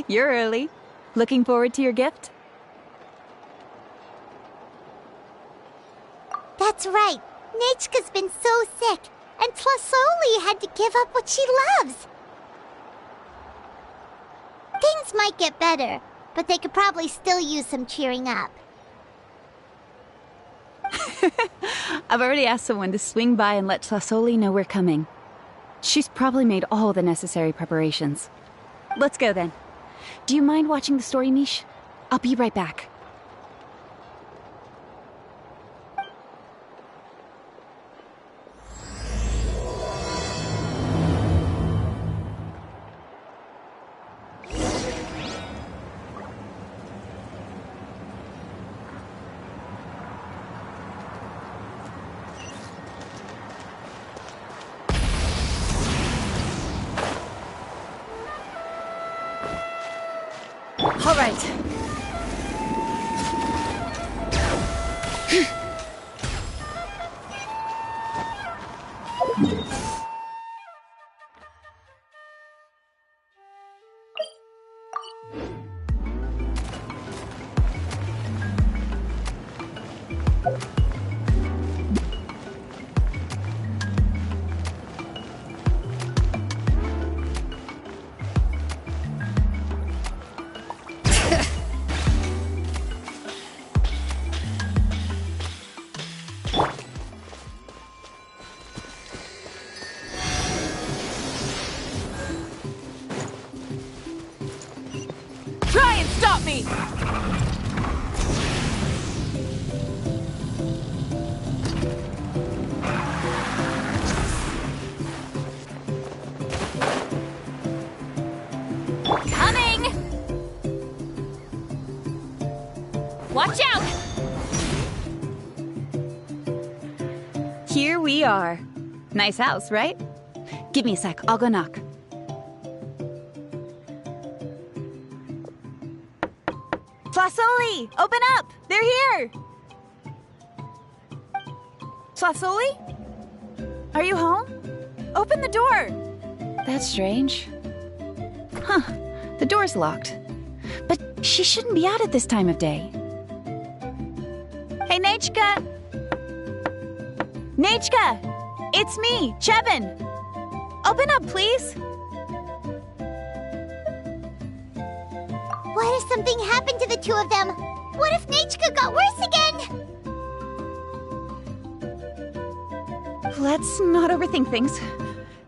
You're early. Looking forward to your gift? That's right. Nechka's been so sick, and Tlasoli had to give up what she loves. Things might get better, but they could probably still use some cheering up. I've already asked someone to swing by and let Tlasoli know we're coming. She's probably made all the necessary preparations. Let's go then. Do you mind watching the story, Mish? I'll be right back. All right. Try and stop me! Coming! Watch out! Here we are. Nice house, right? Give me a sec, I'll go knock. Tlasoli! Open up! They're here! Tlasoli? Are you home? Open the door! That's strange. Huh. The door's locked. But she shouldn't be out at this time of day. Hey, Nechka! Nechka! It's me, Chevin! Open up, please! What if something happened to the two of them? What if Nechka got worse again? Let's not overthink things.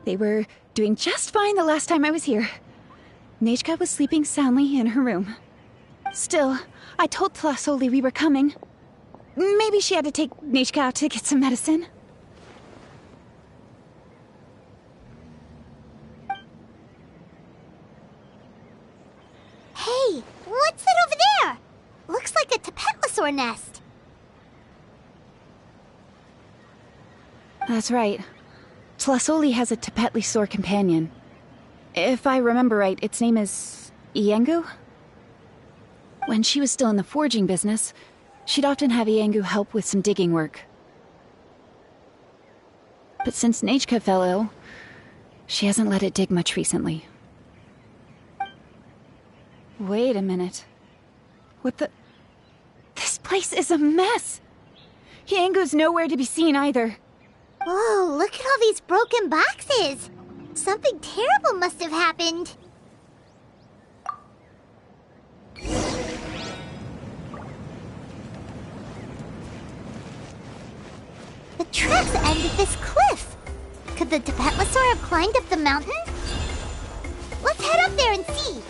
They were doing just fine the last time I was here. Nechka was sleeping soundly in her room. Still, I told Tlasoli we were coming. Maybe she had to take Nechka out to get some medicine. Hey, what's that over there? Looks like a Tapetlosaur nest. That's right. Tlasoli has a Tapetlosaur companion. If I remember right, its name is Iengu? When she was still in the forging business, she'd often have Iengu help with some digging work. But since Nechka fell ill, she hasn't let it dig much recently. Wait a minute. What the... This place is a mess! Iengu's nowhere to be seen either. Whoa, look at all these broken boxes! Something terrible must have happened. The tracks end at this cliff. Could the Tapetlosaur have climbed up the mountain? Let's head up there and see.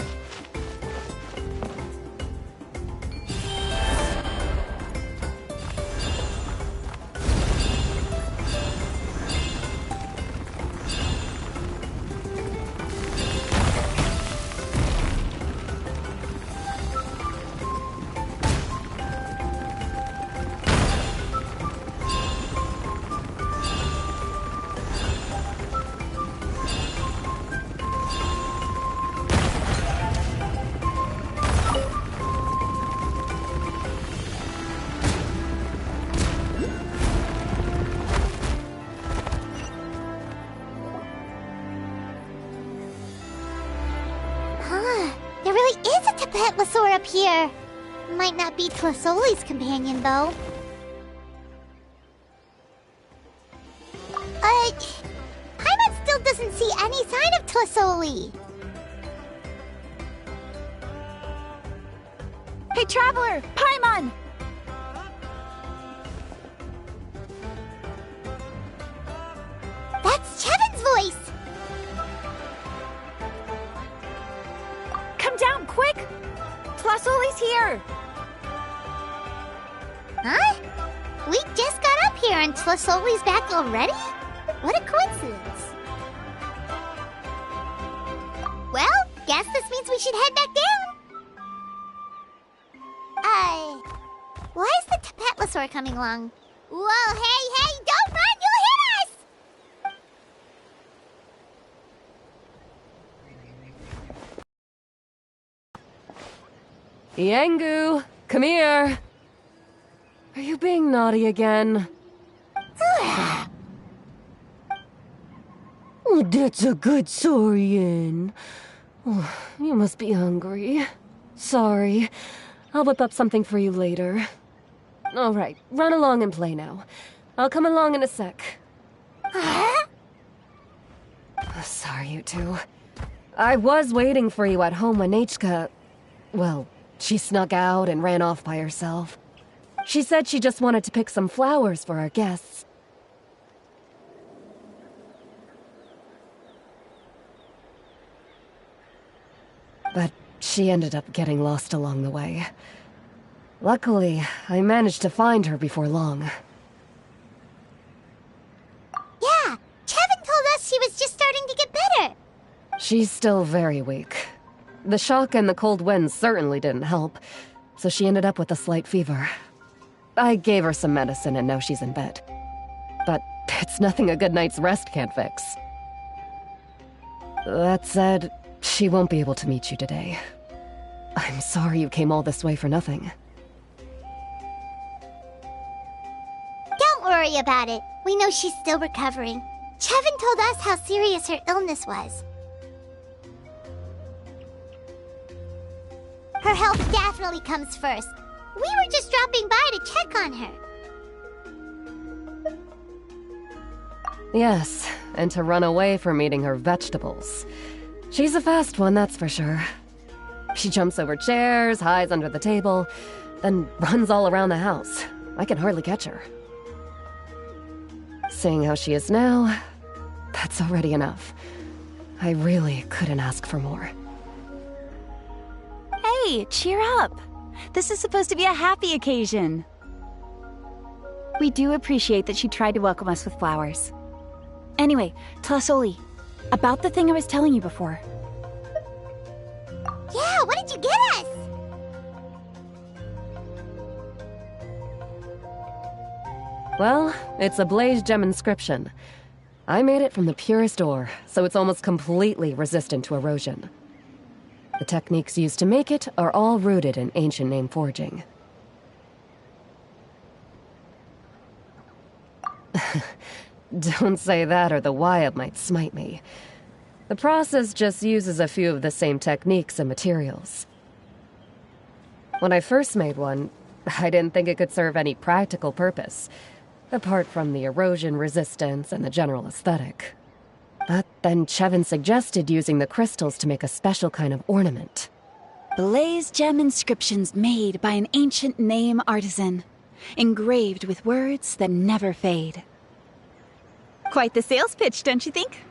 Tepetlosaur up here. Might not be Tlisoli's companion, though. Paimon still doesn't see any sign of Tlisoli. Hey, Traveler! Paimon! That's Chevin's voice! Come down, quick! Tlisoli's here! Huh? We just got up here and Tlisoli's back already? What a coincidence. Well, guess this means we should head back down. Why is the Tepetlosaur coming along? Whoa, hey, don't run! You'll hit us! Yangu, come here. Are you being naughty again? Oh, that's a good saurian. Oh, you must be hungry. Sorry. I'll whip up something for you later. All right, run along and play now. I'll come along in a sec. Sorry, you two. I was waiting for you at home when Nechka... Well, she snuck out and ran off by herself. She said she just wanted to pick some flowers for our guests. But she ended up getting lost along the way. Luckily, I managed to find her before long. Yeah, Chevin told us she was just starting to get better. She's still very weak. The shock and the cold winds certainly didn't help, so she ended up with a slight fever. I gave her some medicine and now she's in bed. But it's nothing a good night's rest can't fix. That said, she won't be able to meet you today. I'm sorry you came all this way for nothing. Don't worry about it. We know she's still recovering. Chevin told us how serious her illness was. Her health definitely comes first. We were just dropping by to check on her. Yes, and to run away from eating her vegetables. She's a fast one, that's for sure. She jumps over chairs, hides under the table, then runs all around the house. I can hardly catch her. Seeing how she is now, that's already enough. I really couldn't ask for more. Hey, cheer up! This is supposed to be a happy occasion. We do appreciate that she tried to welcome us with flowers. Anyway, Tlisoli, about the thing I was telling you before. Yeah, what did you get us? Well, it's a Blaze Gem inscription. I made it from the purest ore, so it's almost completely resistant to erosion. The techniques used to make it are all rooted in ancient name forging. Don't say that or the Wyab might smite me. The process just uses a few of the same techniques and materials. When I first made one, I didn't think it could serve any practical purpose, apart from the erosion resistance and the general aesthetic. But then Chevin suggested using the crystals to make a special kind of ornament. Blaze Gem inscriptions made by an ancient name artisan, engraved with words that never fade. Quite the sales pitch, don't you think?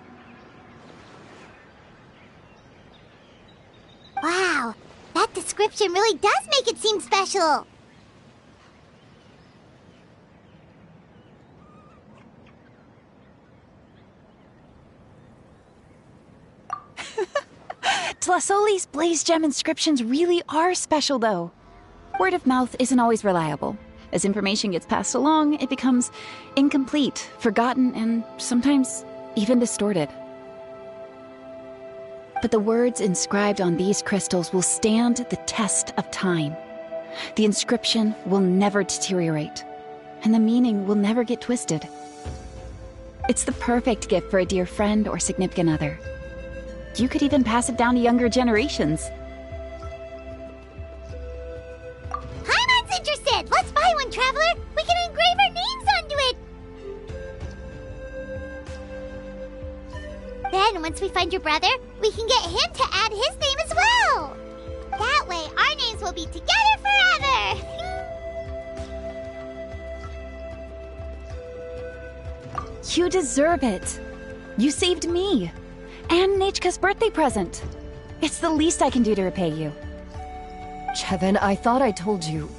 Wow, that description really does make it seem special. Tlisoli's Blaze Gem inscriptions really are special, though. Word of mouth isn't always reliable. As information gets passed along, it becomes incomplete, forgotten, and sometimes even distorted. But the words inscribed on these crystals will stand the test of time. The inscription will never deteriorate, and the meaning will never get twisted. It's the perfect gift for a dear friend or significant other. You could even pass it down to younger generations. on, Traveler! We can engrave our names onto it! Then, once we find your brother, we can get him to add his name as well! That way, our names will be together forever! You deserve it. You saved me. And Nechka's birthday present. It's the least I can do to repay you. Chevin, I thought I told you.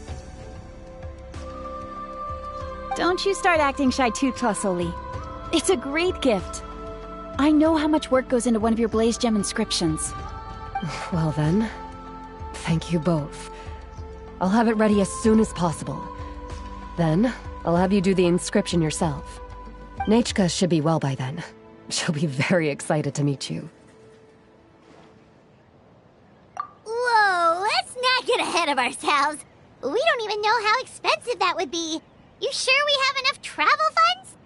Don't you start acting shy too, Tlasoli. It's a great gift. I know how much work goes into one of your Blaze Gem inscriptions. Well then, thank you both. I'll have it ready as soon as possible. Then, I'll have you do the inscription yourself. Nechka should be well by then. She'll be very excited to meet you. Whoa, let's not get ahead of ourselves. We don't even know how expensive that would be. You sure we have enough travel funds?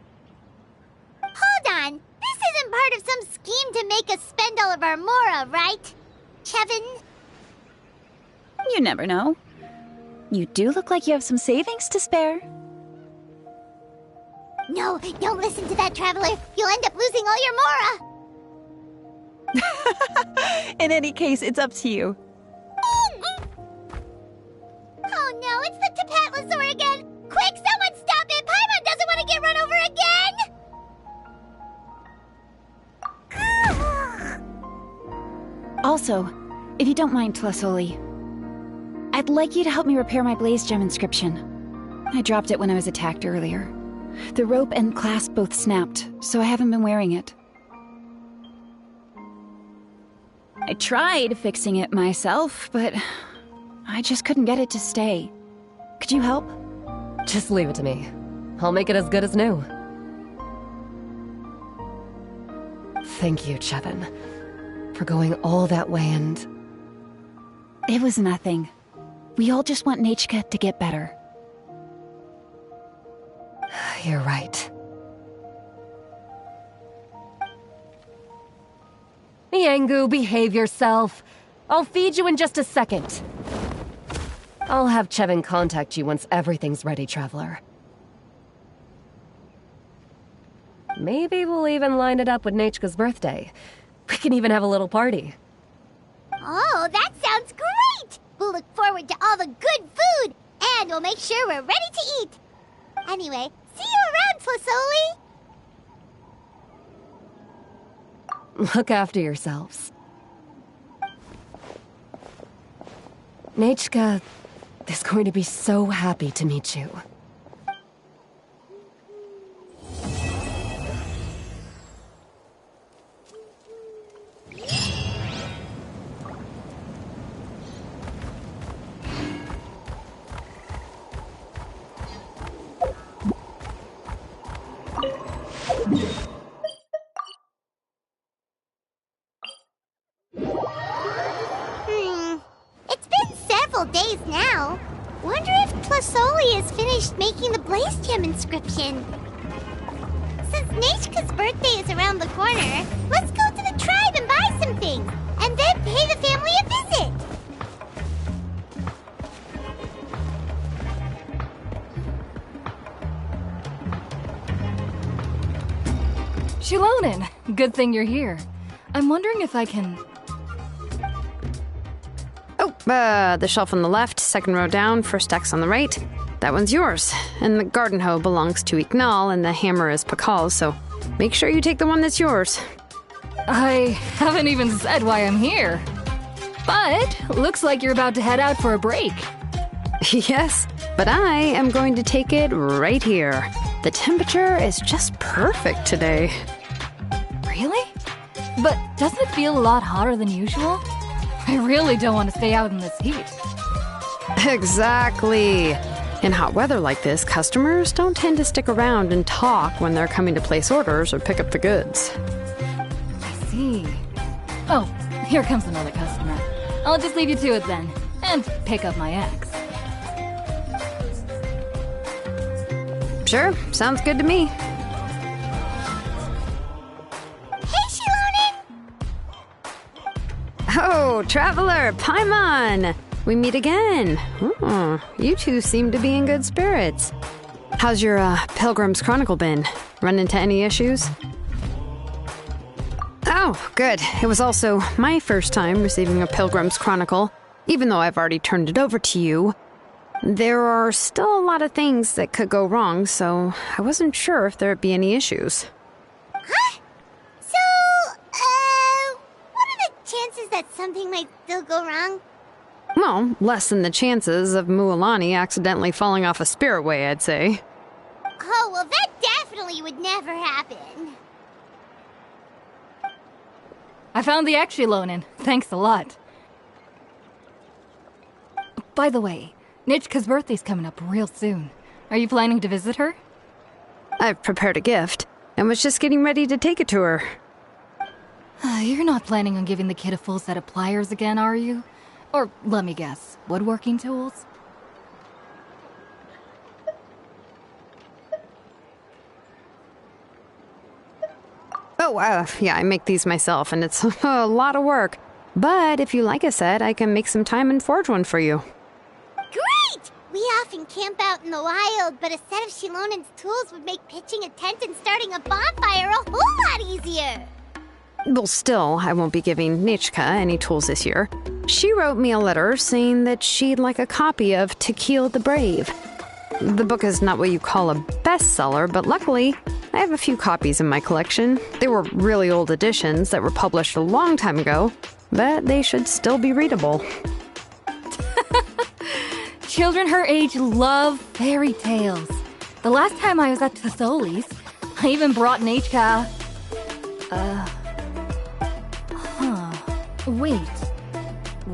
Hold on. This isn't part of some scheme to make us spend all of our mora, right? Chevin? You never know. You do look like you have some savings to spare. No, don't listen to that, Traveler. You'll end up losing all your mora. In any case, it's up to you. Oh no, it's the Tapatlosaur again! Quick, someone stop it! Paimon doesn't want to get run over again! Also, if you don't mind, Tlasoli, I'd like you to help me repair my Blaze Gem inscription. I dropped it when I was attacked earlier. The rope and clasp both snapped, so I haven't been wearing it. I tried fixing it myself, but I just couldn't get it to stay. Could you help? Just leave it to me. I'll make it as good as new. Thank you, Chevin, for going all that way and... It was nothing. We all just want Nechka to get better. You're right. Yangu, behave yourself. I'll feed you in just a second. I'll have Chevin contact you once everything's ready, Traveler. Maybe we'll even line it up with Nechka's birthday. We can even have a little party. Oh, that sounds great! We'll look forward to all the good food, and we'll make sure we're ready to eat. Anyway, see you around, Tlasoli! Look after yourselves. Nechka is going to be so happy to meet you. It's been several days now. Wonder if Tlasoli has finished making the Blaze Gem inscription. Since Nechka's birthday is around the corner, let's go to the tribe and buy some things, and then pay the family a visit. Shilonen, good thing you're here. I'm wondering if I can... The shelf on the left, second row down, first X on the right. That one's yours. And the garden hoe belongs to Ignal, and the hammer is Pakal's, so make sure you take the one that's yours. I haven't even said why I'm here. But looks like you're about to head out for a break. Yes, but I am going to take it right here. The temperature is just perfect today. Really? But doesn't it feel a lot hotter than usual? I really don't want to stay out in this heat. Exactly. In hot weather like this, customers don't tend to stick around and talk when they're coming to place orders or pick up the goods. I see. Oh, here comes another customer. I'll just leave you to it then, and pick up my axe. Sure, sounds good to me. Hey, Shilonen! Oh, Traveler, Paimon! we meet again. Oh, you two seem to be in good spirits. How's your Pilgrim's Chronicle been? Run into any issues? Oh, good. It was also my first time receiving a Pilgrim's Chronicle, even though I've already turned it over to you. There are still a lot of things that could go wrong, so I wasn't sure if there'd be any issues. Huh? So, what are the chances that something might still go wrong? Well, less than the chances of Mualani accidentally falling off a spiritway, I'd say. Oh, well, that definitely would never happen. I found the Exulonin. Thanks a lot. By the way, Nichka's birthday's coming up real soon. Are you planning to visit her? I've prepared a gift, and was just getting ready to take it to her. You're not planning on giving the kid a full set of pliers again, are you? Or, let me guess, woodworking tools? Oh, yeah, I make these myself, and it's a lot of work. But if you like a set, I can make some time and forge one for you. Great! We often camp out in the wild, but a set of Shilonin's tools would make pitching a tent and starting a bonfire a whole lot easier. Well, still, I won't be giving Nichka any tools this year. She wrote me a letter saying that she'd like a copy of Tequila the Brave. The book is not what you call a bestseller, but luckily, I have a few copies in my collection. They were really old editions that were published a long time ago, but they should still be readable. Children her age love fairy tales. The last time I was at Tholi's, I even brought Nichka... Wait.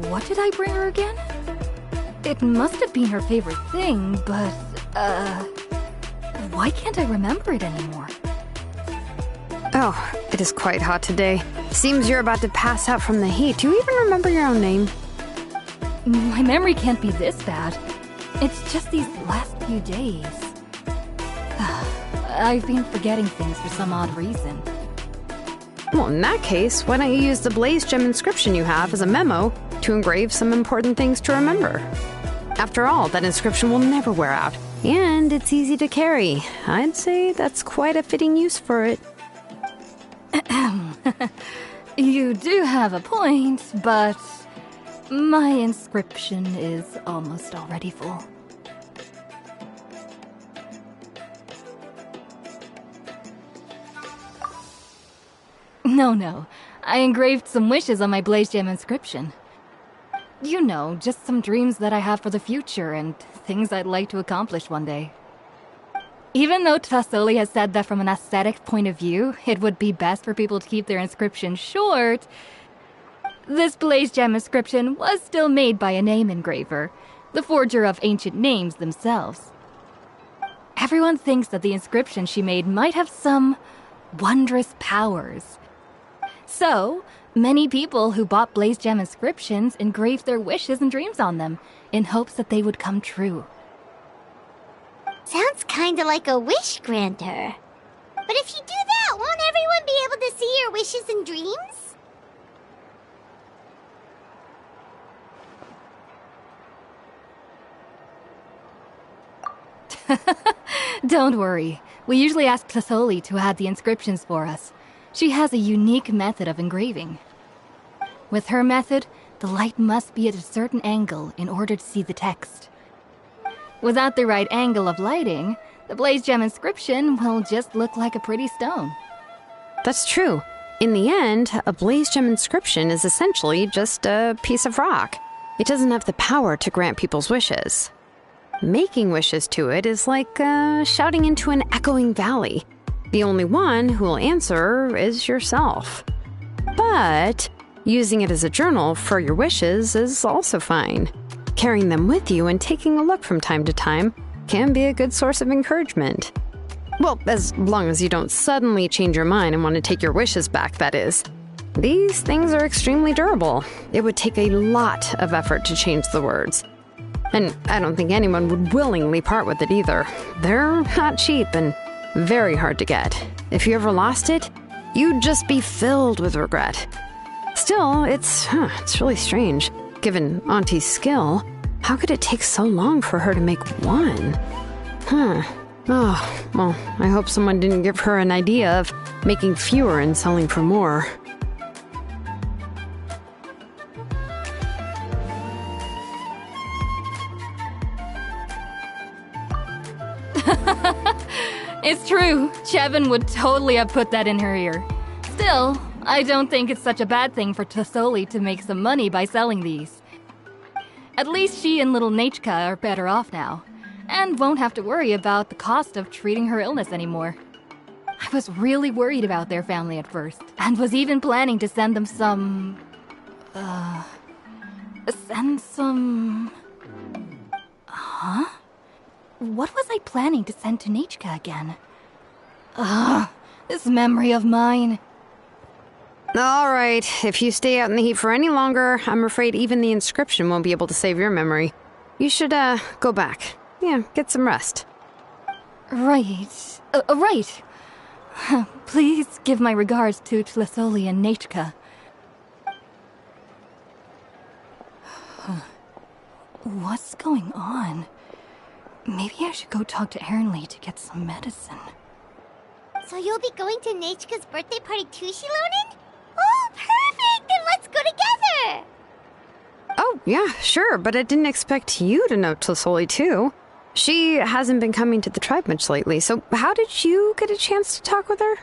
What did I bring her again? It must have been her favorite thing, but, why can't I remember it anymore? Oh, it is quite hot today. Seems you're about to pass out from the heat. Do you even remember your own name? My memory can't be this bad. It's just these last few days. I've been forgetting things for some odd reason. Well, in that case, why don't you use the Blaze Gem inscription you have as a memo to engrave some important things to remember? After all, that inscription will never wear out, and it's easy to carry. I'd say that's quite a fitting use for it. You do have a point, but my inscription is almost already full. No. I engraved some wishes on my Blaze Gem inscription. You know, just some dreams that I have for the future and things I'd like to accomplish one day. Even though Thasoli has said that from an aesthetic point of view, it would be best for people to keep their inscription short, this Blaze Gem inscription was still made by a name engraver, the forger of ancient names themselves. Everyone thinks that the inscription she made might have some wondrous powers. So, many people who bought Blaze Gem inscriptions engraved their wishes and dreams on them, in hopes that they would come true. Sounds kinda like a wish granter. But if you do that, won't everyone be able to see your wishes and dreams? Don't worry. We usually ask Thasoli to add the inscriptions for us. She has a unique method of engraving. With her method, the light must be at a certain angle in order to see the text. Without the right angle of lighting, the Blaze Gem inscription will just look like a pretty stone. That's true. In the end, a Blaze Gem inscription is essentially just a piece of rock. It doesn't have the power to grant people's wishes. Making wishes to it is like shouting into an echoing valley. The only one who will answer is yourself. But using it as a journal for your wishes is also fine. Carrying them with you and taking a look from time to time can be a good source of encouragement. Well, as long as you don't suddenly change your mind and want to take your wishes back, that is. These things are extremely durable. It would take a lot of effort to change the words. And I don't think anyone would willingly part with it either. They're not cheap and very hard to get. If you ever lost it, you'd just be filled with regret. Still, it's really strange. given Auntie's skill, how could it take so long for her to make one? Oh, well, I hope someone didn't give her an idea of making fewer and selling for more. It's true. Chevin would totally have put that in her ear. Still, I don't think it's such a bad thing for Tassoli to make some money by selling these. At least she and little Nachka are better off now, and won't have to worry about the cost of treating her illness anymore. I was really worried about their family at first, and was even planning to send them some... Huh? What was I planning to send to Nachka again? This memory of mine. All right, if you stay out in the heat for any longer, I'm afraid even the inscription won't be able to save your memory. You should, go back. Yeah, get some rest. Right. Right. Please give my regards to Tassoli and Nachka. What's going on? Maybe I should go talk to Ernly to get some medicine. So you'll be going to Nachka's birthday party too, Shilonen? Oh, perfect! Then let's go together! Oh, yeah, sure, but I didn't expect you to know Tassoli too. She hasn't been coming to the tribe much lately, so how did you get a chance to talk with her?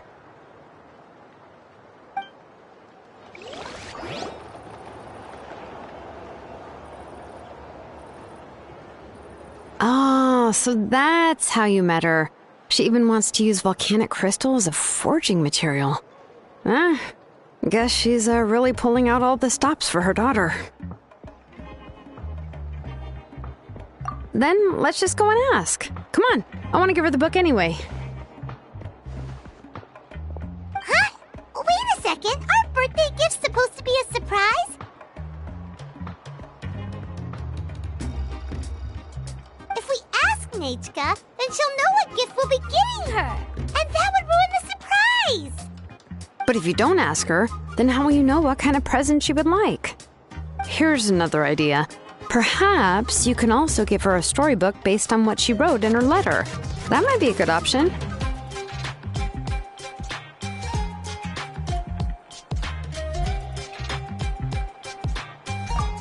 Oh, so that's how you met her. She even wants to use volcanic crystal as a forging material. Guess she's really pulling out all the stops for her daughter. Then let's just go and ask. Come on, I want to give her the book anyway. Huh? Wait a second, aren't birthday gifts supposed to be a surprise? If we ask Nachka, then she'll know what gift we'll be getting her. And that would ruin the surprise. But if you don't ask her, then how will you know what kind of present she would like? Here's another idea. Perhaps you can also give her a storybook based on what she wrote in her letter. That might be a good option.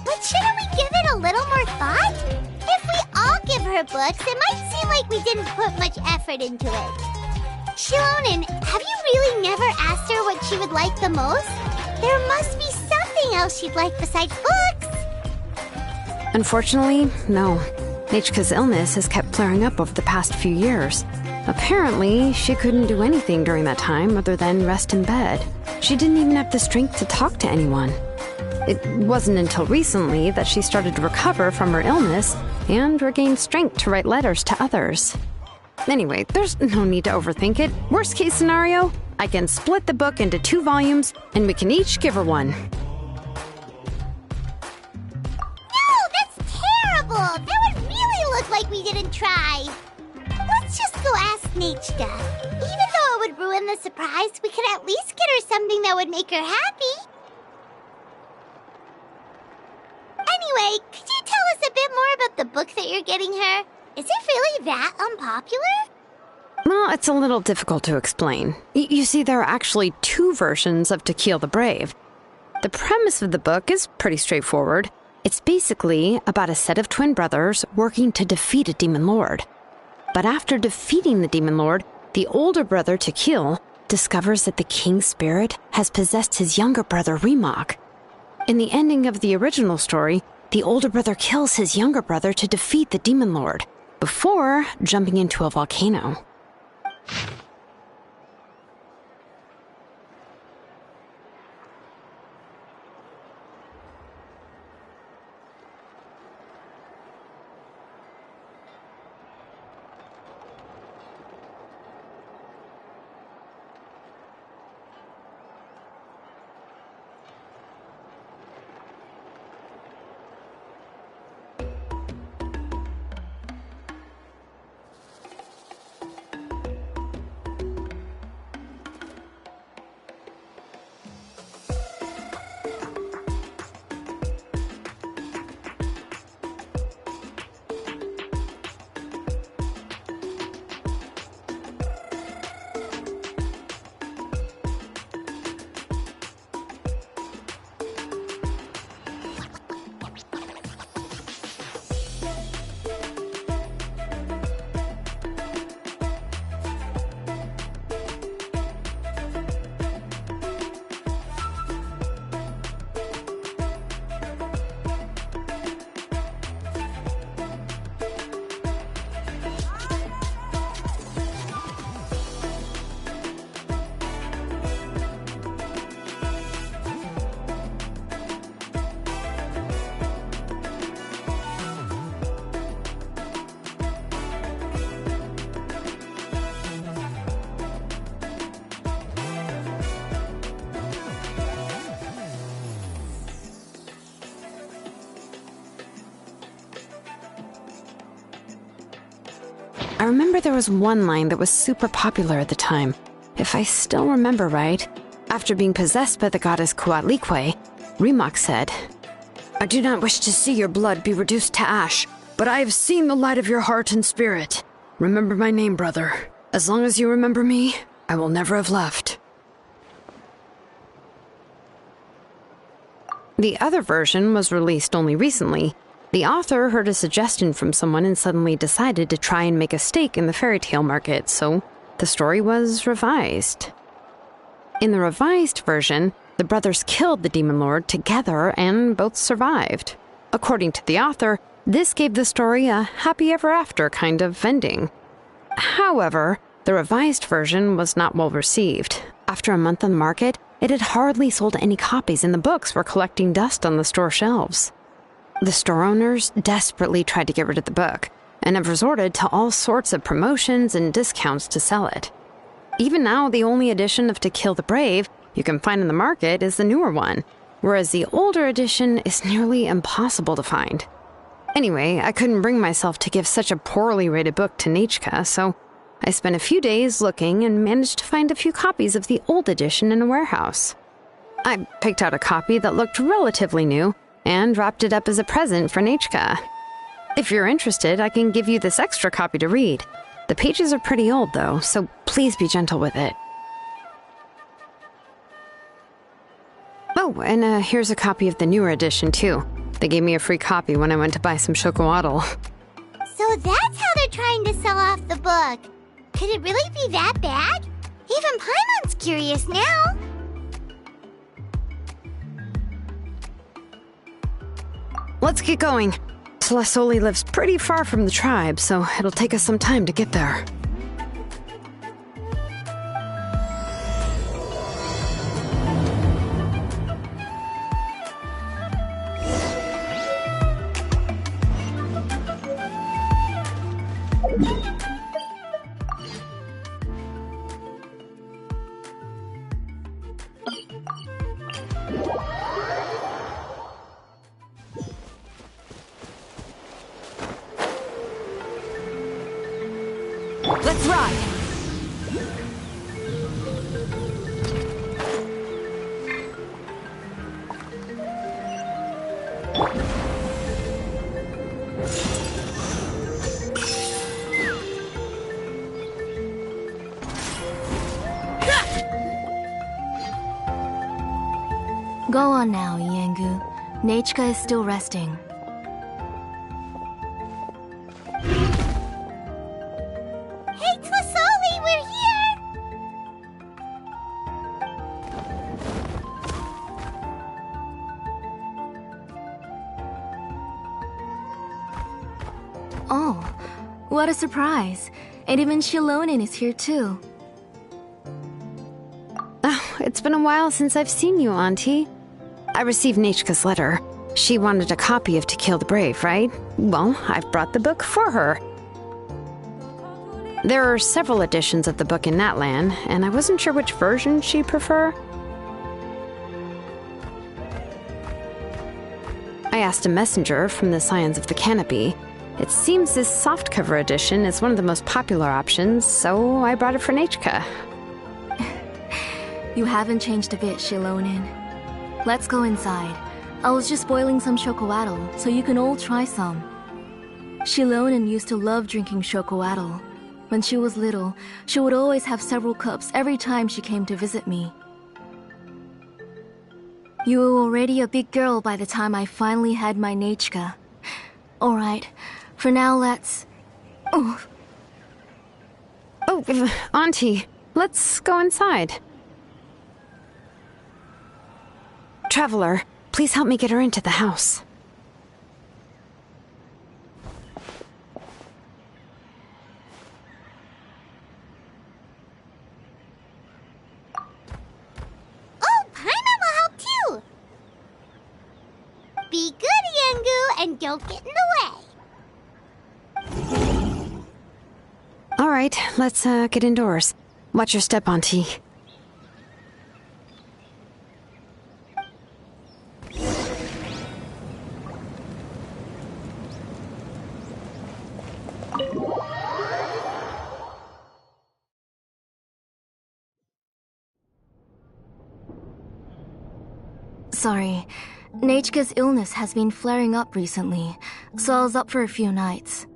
But shouldn't we give it a little more thought? If we all give her books, it might seem like we didn't put much effort into it. Shilonen, have you really never asked her what she would like the most? There must be something else she'd like besides books. Unfortunately, no. Nachka's illness has kept flaring up over the past few years. Apparently, she couldn't do anything during that time other than rest in bed. She didn't even have the strength to talk to anyone. It wasn't until recently that she started to recover from her illness and regained strength to write letters to others. Anyway, there's no need to overthink it. Worst case scenario, I can split the book into 2 volumes and we can each give her one. That would really look like we didn't try. Let's just go ask Nachka. Even though it would ruin the surprise, we could at least get her something that would make her happy. Anyway, could you tell us a bit more about the book that you're getting her? Is it really that unpopular? Well, it's a little difficult to explain. You see, there are actually 2 versions of Tequil the Brave. The premise of the book is pretty straightforward. It's basically about a set of twin brothers working to defeat a demon lord. But after defeating the demon lord, the older brother, Tequil, discovers that the king's spirit has possessed his younger brother, Rimac. In the ending of the original story, the older brother kills his younger brother to defeat the demon lord, before jumping into a volcano. remember there was one line that was super popular at the time. If I still remember right, after being possessed by the goddess Coatlicue, Rimac said, "I do not wish to see your blood be reduced to ash, but I have seen the light of your heart and spirit. Remember my name, brother. As long as you remember me, I will never have left." The other version was released only recently. The author heard a suggestion from someone and suddenly decided to try and make a stake in the fairy tale market, so the story was revised. In the revised version, the brothers killed the demon lord together and both survived. According to the author, this gave the story a happy ever after kind of ending. However, the revised version was not well received. After a month on the market, it had hardly sold any copies and the books were collecting dust on the store shelves. The store owners desperately tried to get rid of the book and have resorted to all sorts of promotions and discounts to sell it. Even now, the only edition of To Kill the Brave you can find in the market is the newer one, whereas the older edition is nearly impossible to find. Anyway, I couldn't bring myself to give such a poorly rated book to Nechka, so I spent a few days looking and managed to find a few copies of the old edition in a warehouse. I picked out a copy that looked relatively new and wrapped it up as a present for Nechka. If you're interested, I can give you this extra copy to read. The pages are pretty old, though, so please be gentle with it. Oh, and here's a copy of the newer edition, too. They gave me a free copy when I went to buy some Chocoatl. So that's how they're trying to sell off the book. Could it really be that bad? Even Paimon's curious now. Let's get going. Tlassoli lives pretty far from the tribe, so it'll take us some time to get there. Let's ride! Go on now, Iengu. Nechka is still resting. Hey, Tlassoli, we're here! Oh, what a surprise. And even Shilonin is here too. Oh, it's been a while since I've seen you, Auntie. I received Nechka's letter. She wanted a copy of To Kill the Brave, right? Well, I've brought the book for her. There are several editions of the book in Natlan, and I wasn't sure which version she'd prefer. I asked a messenger from the Scions of the Canopy. It seems this softcover edition is one of the most popular options, so I brought it for Nechka. You haven't changed a bit, Shilonin. Let's go inside. I was just boiling some Chocoatl, so you can all try some. Shilonin used to love drinking Chocoatl. When she was little, she would always have several cups every time she came to visit me. You were already a big girl by the time I finally had my Nechka. Alright, for now let's... Oh, Auntie, let's go inside. Traveler, please help me get her into the house. Oh, Paimon will help too! Be good, Iengu, and don't get in the way. All right, let's get indoors. Watch your step, Auntie. Sorry. Nechka's illness has been flaring up recently, so I was up for a few nights.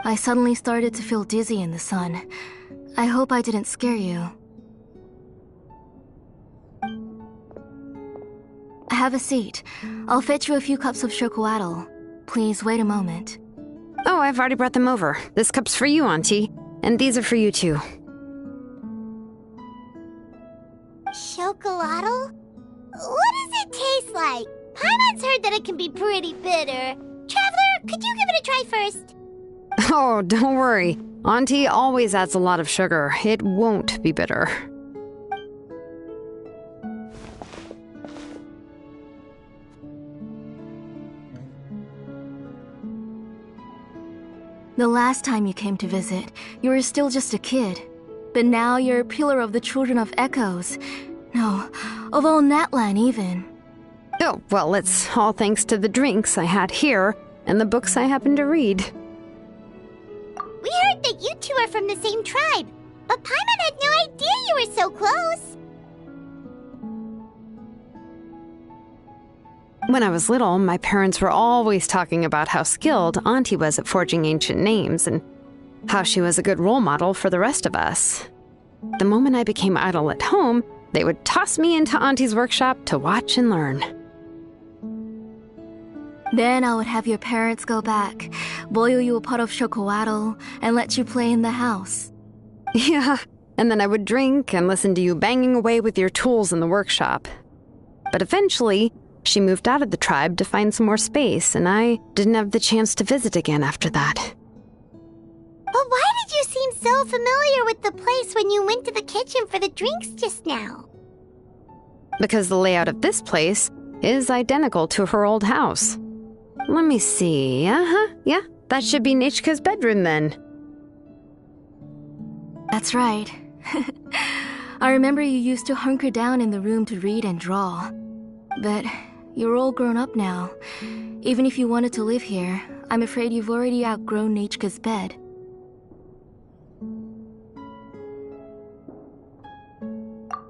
I suddenly started to feel dizzy in the sun. I hope I didn't scare you. Have a seat. I'll fetch you a few cups of chocolatl. Please wait a moment. Oh, I've already brought them over. This cup's for you, Auntie. And these are for you, too. Chocolatl? What does it taste like? Paimon's heard that it can be pretty bitter. Traveler, could you give it a try first? Oh, don't worry. Auntie always adds a lot of sugar. It won't be bitter. The last time you came to visit, you were still just a kid. But now you're a pillar of the Children of Echoes. No, of all Natlan even. Oh, well, it's all thanks to the drinks I had here and the books I happened to read. We heard that you two are from the same tribe, but Paimon had no idea you were so close. When I was little, my parents were always talking about how skilled Auntie was at forging ancient names and how she was a good role model for the rest of us. The moment I became idle at home, they would toss me into Auntie's workshop to watch and learn. Then I would have your parents go back, boil you a pot of chocolatl, and let you play in the house. Yeah, and then I would drink and listen to you banging away with your tools in the workshop. But eventually, she moved out of the tribe to find some more space, and I didn't have the chance to visit again after that. But why did you seem so familiar with the place when you went to the kitchen for the drinks just now? Because the layout of this place is identical to her old house. Let me see. Yeah, that should be Nechka's bedroom then. That's right. I remember you used to hunker down in the room to read and draw. But you're all grown up now. Even if you wanted to live here, I'm afraid you've already outgrown Nechka's bed.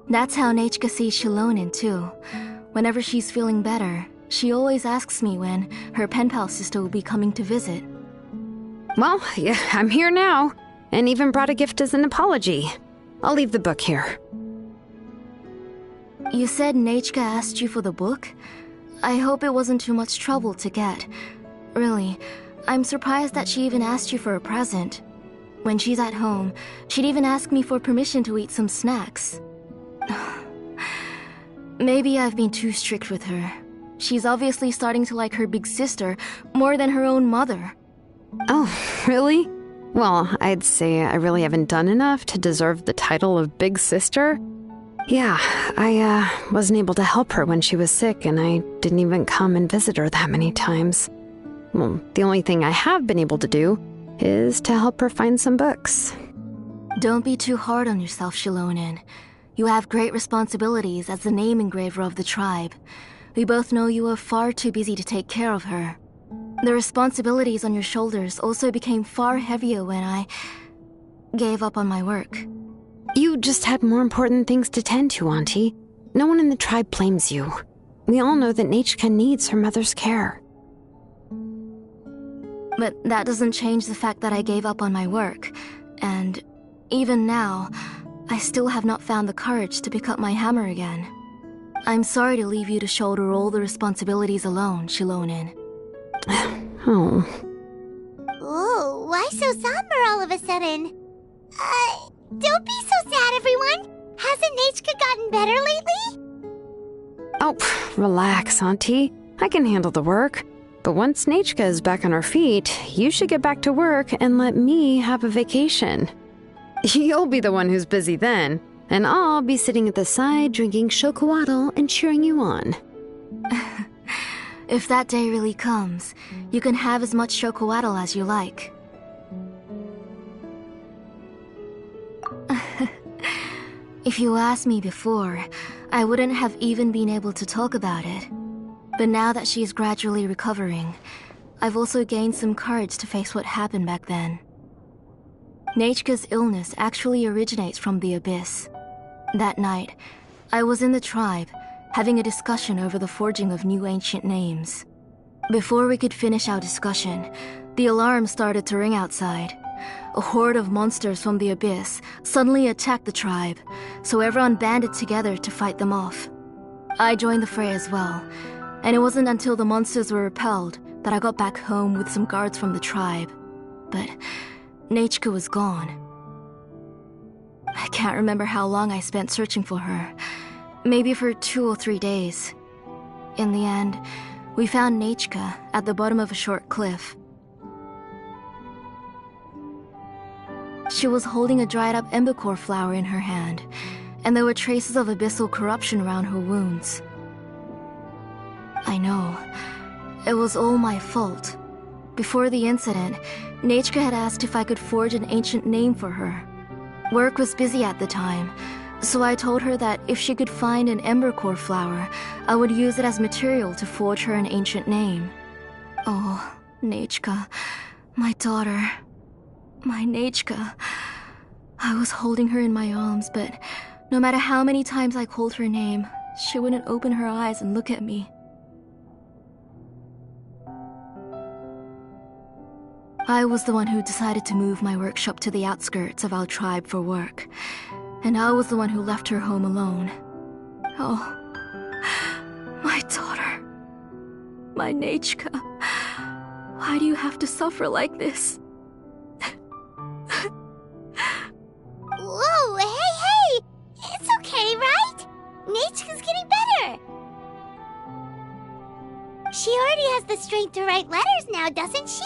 That's how Nechka sees Xilonen too. Whenever she's feeling better, she always asks me when her pen pal sister will be coming to visit. Well, yeah, I'm here now, and even brought a gift as an apology. I'll leave the book here. You said Nechka asked you for the book? I hope it wasn't too much trouble to get. Really, I'm surprised that she even asked you for a present. When she's at home, she'd even ask me for permission to eat some snacks. Maybe I've been too strict with her. She's obviously starting to like her big sister more than her own mother. Oh, really? Well, I'd say I really haven't done enough to deserve the title of big sister. Yeah, I wasn't able to help her when she was sick, and I didn't even come and visit her that many times. Well, the only thing I have been able to do is to help her find some books. Don't be too hard on yourself, Xilonen. You have great responsibilities as the name engraver of the tribe. We both know you are far too busy to take care of her. The responsibilities on your shoulders also became far heavier when I gave up on my work. You just had more important things to tend to, Auntie. No one in the tribe blames you. We all know that Nechka needs her mother's care. But that doesn't change the fact that I gave up on my work. And even now, I still have not found the courage to pick up my hammer again. I'm sorry to leave you to shoulder all the responsibilities alone, Xilonen. Oh. Ooh, why so somber all of a sudden? Don't be so sad, everyone! Hasn't Nechka gotten better lately? Oh, relax, Auntie. I can handle the work. But once Nechka is back on her feet, you should get back to work and let me have a vacation. You'll be the one who's busy then, and I'll be sitting at the side drinking chocolatl and cheering you on. If that day really comes, you can have as much chocolatl as you like. If you asked me before, I wouldn't have even been able to talk about it. But now that she's gradually recovering, I've also gained some courage to face what happened back then. Nechka's illness actually originates from the Abyss. That night, I was in the tribe, having a discussion over the forging of new ancient names. Before we could finish our discussion, the alarm started to ring outside. A horde of monsters from the abyss suddenly attacked the tribe, so everyone banded together to fight them off. I joined the fray as well, and it wasn't until the monsters were repelled that I got back home with some guards from the tribe. But Nechka was gone. I can't remember how long I spent searching for her. Maybe for 2 or 3 days. In the end, we found Nechka at the bottom of a short cliff. She was holding a dried-up embercore flower in her hand, and there were traces of abyssal corruption around her wounds. I know. It was all my fault. Before the incident, Nechka had asked if I could forge an ancient name for her. Work was busy at the time, so I told her that if she could find an embercore flower, I would use it as material to forge her an ancient name. Oh, Nechka, my daughter. My Nechka. I was holding her in my arms, but no matter how many times I called her name, she wouldn't open her eyes and look at me. I was the one who decided to move my workshop to the outskirts of our tribe for work, and I was the one who left her home alone. Oh, my daughter. My Nechka. Why do you have to suffer like this? Whoa, hey! It's okay, right? Nechka's getting better. She already has the strength to write letters now, doesn't she?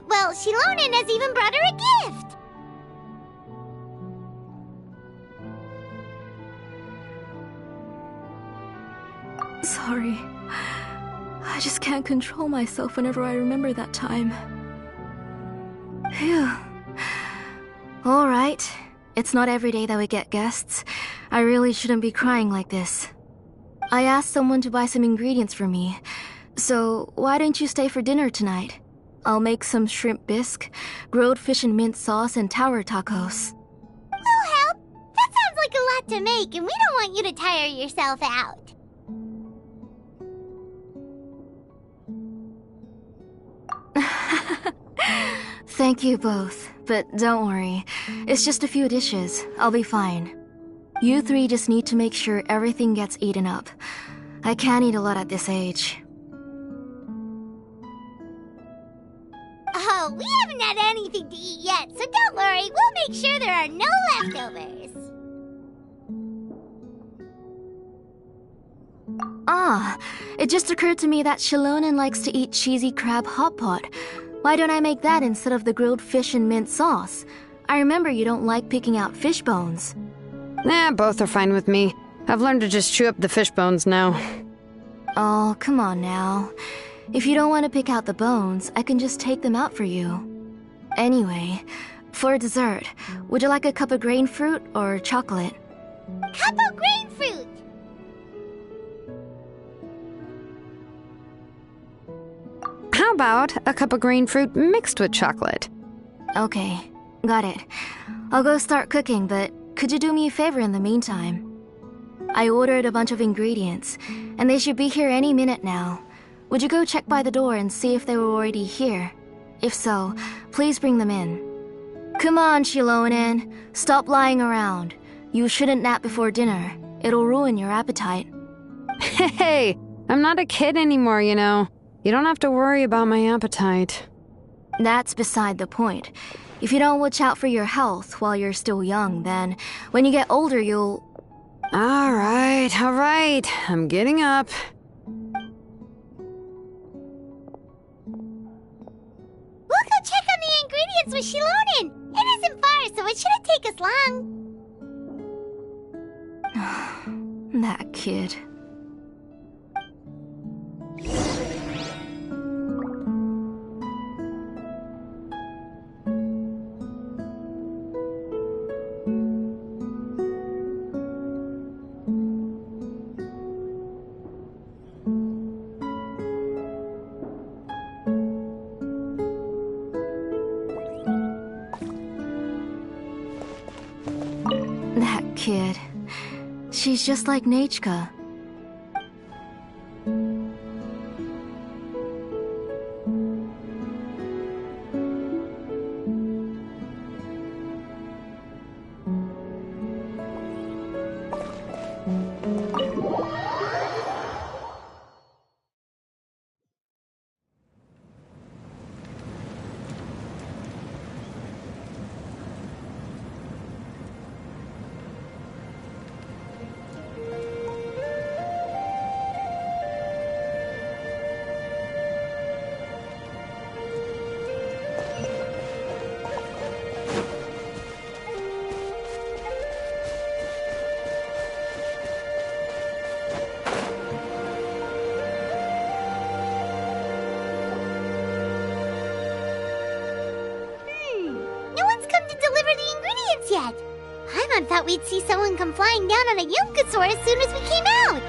Well, Xilonen has even brought her a gift. Sorry. I just can't control myself whenever I remember that time. Phew. Alright. It's not every day that we get guests. I really shouldn't be crying like this. I asked someone to buy some ingredients for me. So, why don't you stay for dinner tonight? I'll make some shrimp bisque, grilled fish and mint sauce, and tower tacos. We'll help. That sounds like a lot to make, and we don't want you to tire yourself out. Thank you both, but don't worry. It's just a few dishes. I'll be fine. You three just need to make sure everything gets eaten up. I can't eat a lot at this age. Oh, we haven't had anything to eat yet, so don't worry. We'll make sure there are no leftovers. Ah, it just occurred to me that Xilonen likes to eat cheesy crab hot pot. Why don't I make that instead of the grilled fish and mint sauce? I remember you don't like picking out fish bones. Nah, both are fine with me. I've learned to just chew up the fish bones now. Oh, come on now. If you don't want to pick out the bones, I can just take them out for you. Anyway, for dessert, would you like a cup of grain fruit or chocolate? Cup of grain fruit! How about a cup of green fruit mixed with chocolate? Okay, got it. I'll go start cooking, but could you do me a favor in the meantime? I ordered a bunch of ingredients, and they should be here any minute now. Would you go check by the door and see if they were already here? If so, please bring them in. Come on, Xilonen. Stop lying around. You shouldn't nap before dinner. It'll ruin your appetite. Hey, I'm not a kid anymore, you know. You don't have to worry about my appetite. That's beside the point. If you don't watch out for your health while you're still young, then when you get older, you'll... All right. I'm getting up. We'll go check on the ingredients with Xilonen. It isn't far, so it shouldn't take us long. That kid. She's just like Nachka. Yet. Paimon thought we'd see someone come flying down on a Yunkasaur as soon as we came out.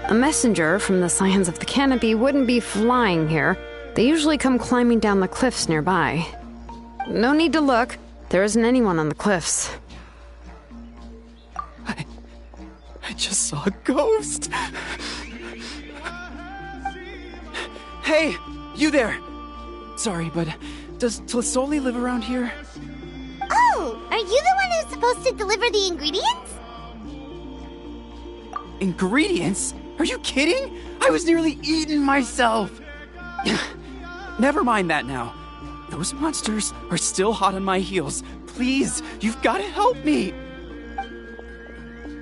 A messenger from the Scions of the Canopy wouldn't be flying here. They usually come climbing down the cliffs nearby. No need to look. There isn't anyone on the cliffs. I just saw a ghost. Hey, you there. Sorry, but does Tlisoli live around here? Oh, are you the one who's supposed to deliver the ingredients? Ingredients? Are you kidding? I was nearly eaten myself. Never mind that now. Those monsters are still hot on my heels. Please, you've got to help me.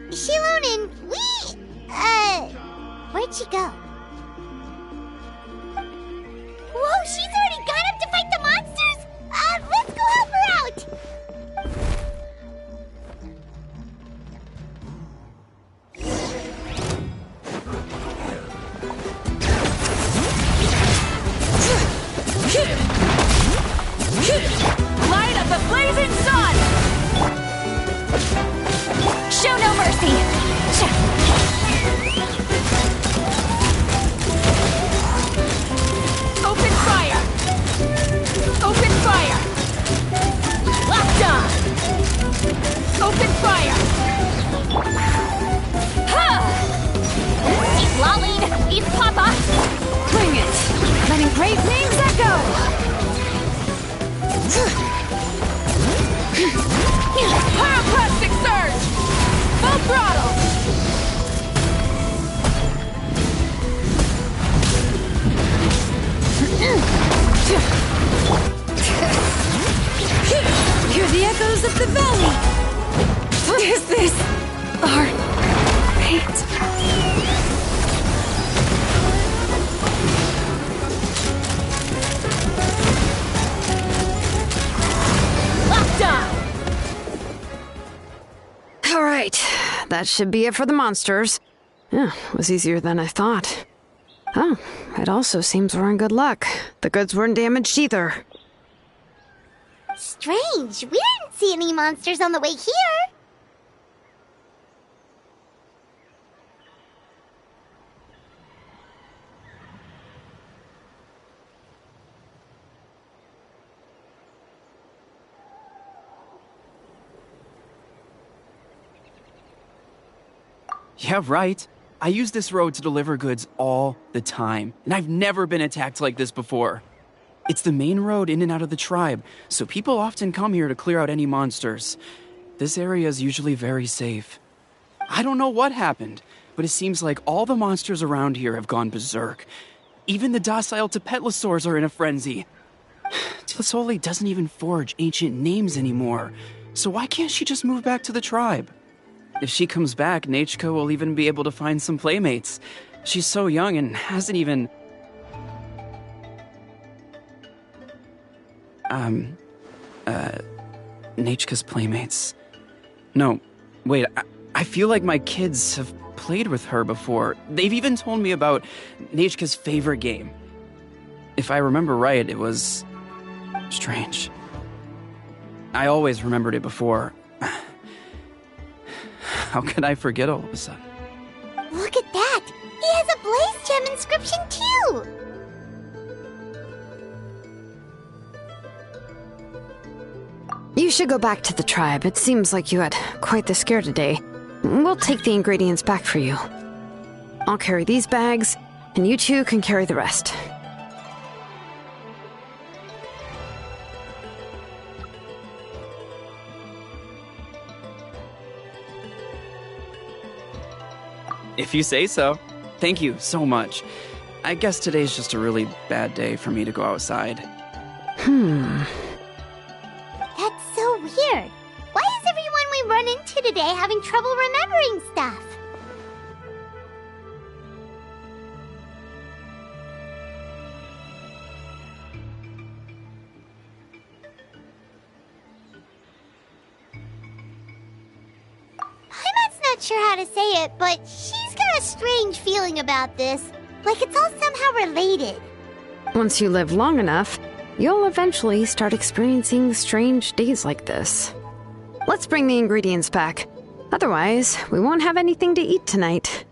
Xilonen, where'd she go? Whoa, she's already gone up to fight the monsters? Let's go help her out! Light of the blazing sun! Show no mercy! Open fire! Open fire! Locked on! Open fire! He's lolling! He's Papa! Bring it! Letting great names echo! Pyroclastic surge! Full throttle! Hear the echoes of the valley! Is this our fate? Alright, that should be it for the monsters. Yeah, it was easier than I thought. Oh, it also seems we're in good luck. The goods weren't damaged either. Strange, we didn't see any monsters on the way here. Yeah, right. I use this road to deliver goods all the time, and I've never been attacked like this before. It's the main road in and out of the tribe, so people often come here to clear out any monsters. This area is usually very safe. I don't know what happened, but it seems like all the monsters around here have gone berserk. Even the docile Tepetlosaurs are in a frenzy. Tlisoli doesn't even forge ancient names anymore, so why can't she just move back to the tribe? If she comes back, Nachka will even be able to find some playmates. She's so young and hasn't even... Nachka's playmates. No, wait, I feel like my kids have played with her before. They've even told me about Nachka's favorite game. If I remember right, it was... strange. I always remembered it before. How could I forget all of a sudden? Look at that! He has a Blaze Gem inscription too! You should go back to the tribe. It seems like you had quite the scare today. We'll take the ingredients back for you. I'll carry these bags, and you two can carry the rest. If you say so. Thank you so much. I guess today's just a really bad day for me to go outside. That's so weird. Why is everyone we run into today having trouble remembering stuff? Paimon's not sure how to say it, but she's got a strange feeling about this. Like it's all somehow related. Once you live long enough, you'll eventually start experiencing strange days like this. Let's bring the ingredients back. Otherwise, we won't have anything to eat tonight.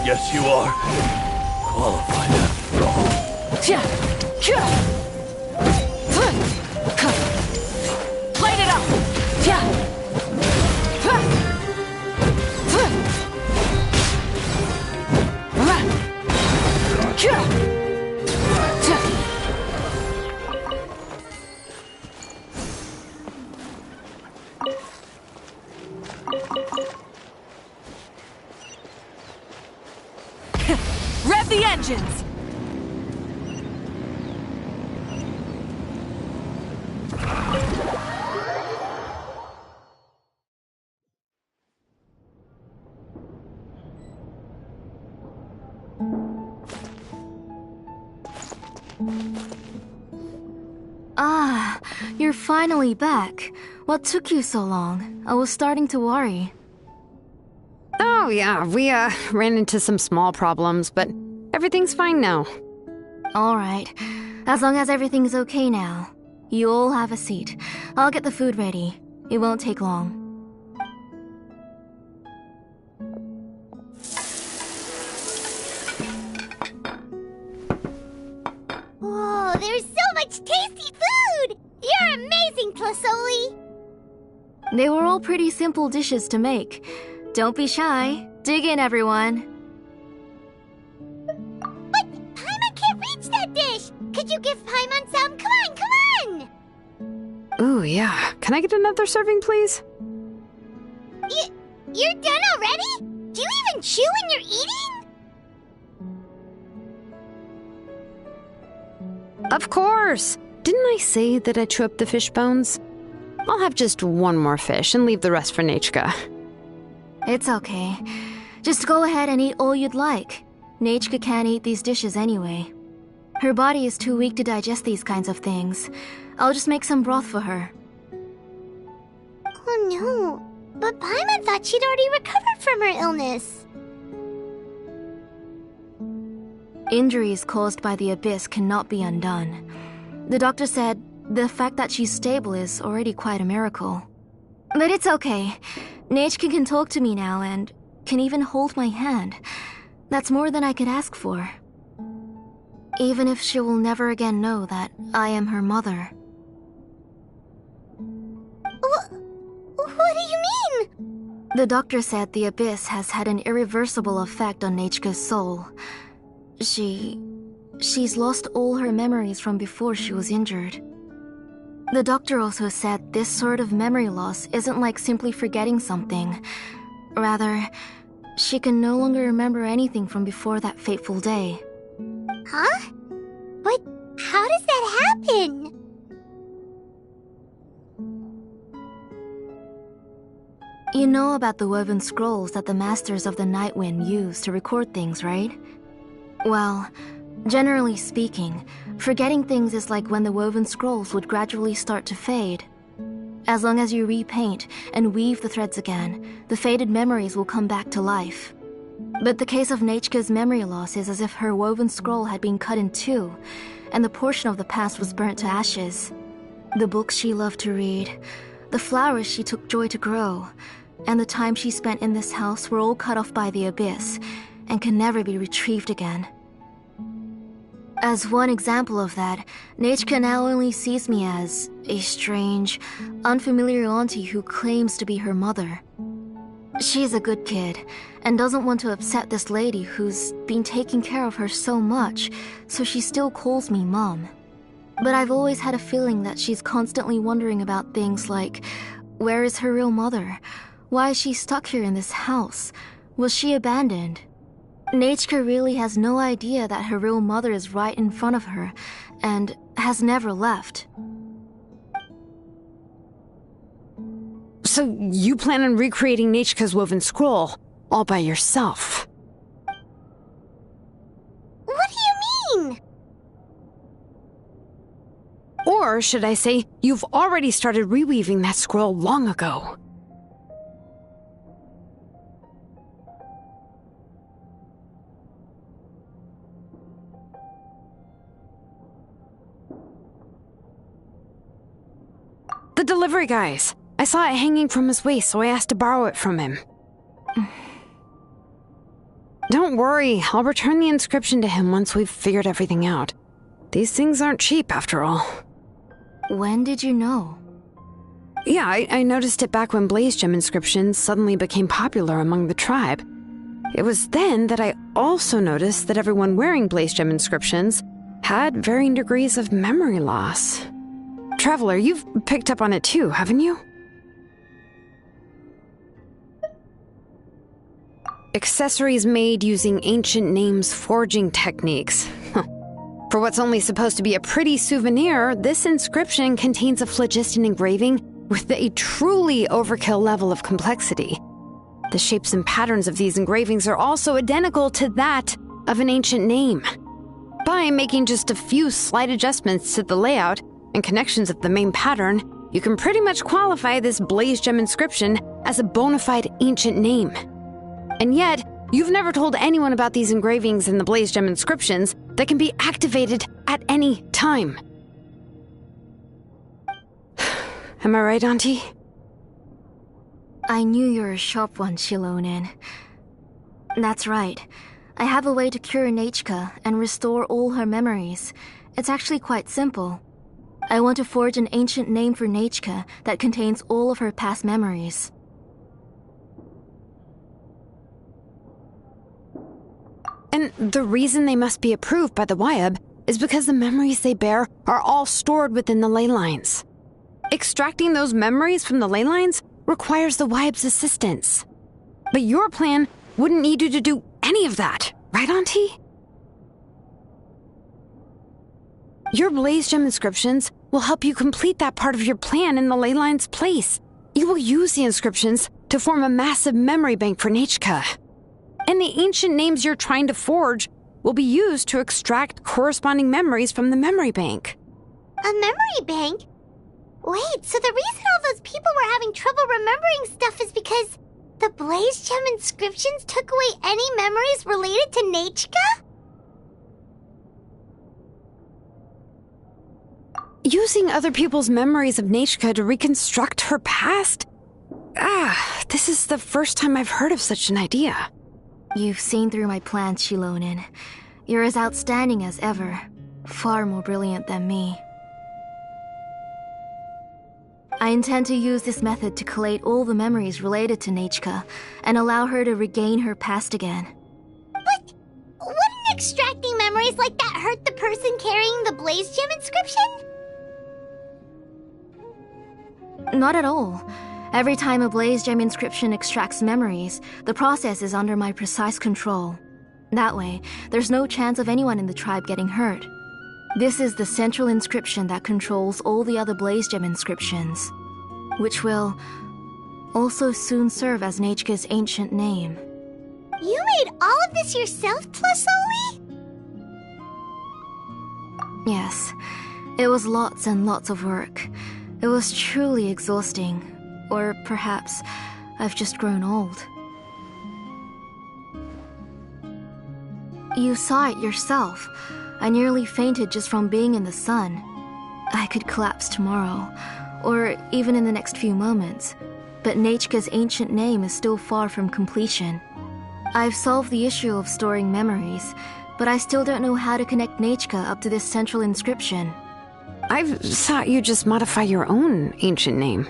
Yes, you are. Qualified after all. Light it up! Rev the engines! Ah, you're finally back. What took you so long? I was starting to worry. Oh yeah, we ran into some small problems, but everything's fine now. Alright, as long as everything's okay now. You all have a seat. I'll get the food ready. It won't take long. Whoa, there's so much tasty food! You're amazing, Tlasoli! They were all pretty simple dishes to make. Don't be shy. Dig in, everyone. But Paimon can't reach that dish! Could you give Paimon some? Come on, come on! Ooh, yeah. Can I get another serving, please? You're done already? Do you even chew when you're eating? Of course! Didn't I say that I chew up the fish bones? I'll have just one more fish and leave the rest for Nechka. It's okay. Just go ahead and eat all you'd like. Nechka can't eat these dishes anyway. Her body is too weak to digest these kinds of things. I'll just make some broth for her. Oh no. But Paimon thought she'd already recovered from her illness. Injuries caused by the Abyss cannot be undone. The doctor said the fact that she's stable is already quite a miracle. But it's okay. Neijka can talk to me now and can even hold my hand. That's more than I could ask for. Even if she will never again know that I am her mother. What do you mean? The doctor said the Abyss has had an irreversible effect on Neijka's soul. She's lost all her memories from before she was injured. The doctor also said this sort of memory loss isn't like simply forgetting something. Rather, she can no longer remember anything from before that fateful day. Huh? But how does that happen? You know about the woven scrolls that the Masters of the Nightwind use to record things, right? Well, generally speaking, forgetting things is like when the woven scrolls would gradually start to fade. As long as you repaint and weave the threads again, the faded memories will come back to life. But the case of Neijka's memory loss is as if her woven scroll had been cut in two, and the portion of the past was burnt to ashes. The books she loved to read, the flowers she took joy to grow, and the time she spent in this house were all cut off by the Abyss, and can never be retrieved again. As one example of that, Neijka now only sees me as a strange, unfamiliar auntie who claims to be her mother. She's a good kid, and doesn't want to upset this lady who's been taking care of her so much, so she still calls me Mom. But I've always had a feeling that she's constantly wondering about things like, where is her real mother? Why is she stuck here in this house? Was she abandoned? Neijka really has no idea that her real mother is right in front of her, and has never left. So you plan on recreating Neijka's woven scroll, all by yourself? What do you mean? Or should I say, you've already started reweaving that scroll long ago. The delivery guys. I saw it hanging from his waist, so I asked to borrow it from him. Don't worry, I'll return the inscription to him once we've figured everything out. These things aren't cheap, after all. When did you know? Yeah, I noticed it back when Blaze Gem inscriptions suddenly became popular among the tribe. It was then that I also noticed that everyone wearing Blaze Gem inscriptions had varying degrees of memory loss. Traveler, you've picked up on it too, haven't you? Accessories made using ancient names forging techniques. For what's only supposed to be a pretty souvenir, this inscription contains a phlogiston engraving with a truly overkill level of complexity. The shapes and patterns of these engravings are also identical to that of an ancient name. By making just a few slight adjustments to the layout and connections of the main pattern, you can pretty much qualify this Blaze Gem inscription as a bona fide ancient name. And yet, you've never told anyone about these engravings in the Blaze Gem inscriptions that can be activated at any time. Am I right, Auntie? I knew you were a sharp one, Xilonen. That's right. I have a way to cure Neijka and restore all her memories. It's actually quite simple. I want to forge an ancient name for Neijka that contains all of her past memories. And the reason they must be approved by the Wyab is because the memories they bear are all stored within the ley lines. Extracting those memories from the ley lines requires the Wyab's assistance. But your plan wouldn't need you to do any of that, right, Auntie? Your Blaze Gem inscriptions will help you complete that part of your plan in the ley line's place. You will use the inscriptions to form a massive memory bank for Neijka. And the ancient names you're trying to forge will be used to extract corresponding memories from the memory bank. A memory bank? Wait, so the reason all those people were having trouble remembering stuff is because the Blaze Gem inscriptions took away any memories related to Nechka? Using other people's memories of Nechka to reconstruct her past? This is the first time I've heard of such an idea. You've seen through my plans, Xilonen. You're as outstanding as ever. Far more brilliant than me. I intend to use this method to collate all the memories related to Nechka and allow her to regain her past again. But wouldn't extracting memories like that hurt the person carrying the Blaze Gem inscription? Not at all. Every time a Blaze Gem inscription extracts memories, the process is under my precise control. That way, there's no chance of anyone in the tribe getting hurt. This is the central inscription that controls all the other Blaze Gem inscriptions, which will also soon serve as Nechka's ancient name. You made all of this yourself, Tlasoli? Yes, it was lots and lots of work. It was truly exhausting. Or perhaps I've just grown old. You saw it yourself. I nearly fainted just from being in the sun. I could collapse tomorrow, or even in the next few moments. But Nechka's ancient name is still far from completion. I've solved the issue of storing memories, but I still don't know how to connect Nechka up to this central inscription. I thought you'd just modify your own ancient name.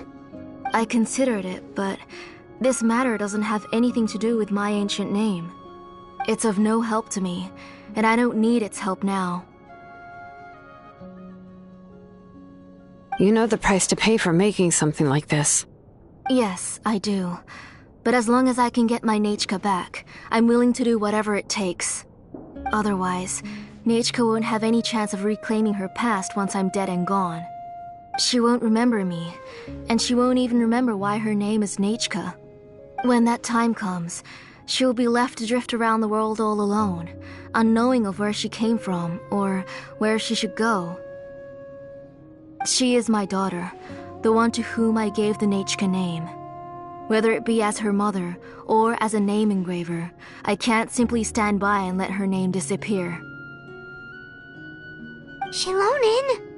I considered it, but this matter doesn't have anything to do with my ancient name. It's of no help to me, and I don't need its help now. You know the price to pay for making something like this. Yes, I do. But as long as I can get my Nechka back, I'm willing to do whatever it takes. Otherwise, Nechka won't have any chance of reclaiming her past once I'm dead and gone. She won't remember me, and she won't even remember why her name is Nechka. When that time comes, she'll be left to drift around the world all alone, unknowing of where she came from or where she should go. She is my daughter, the one to whom I gave the Nechka name. Whether it be as her mother or as a name engraver, I can't simply stand by and let her name disappear. Xilonen!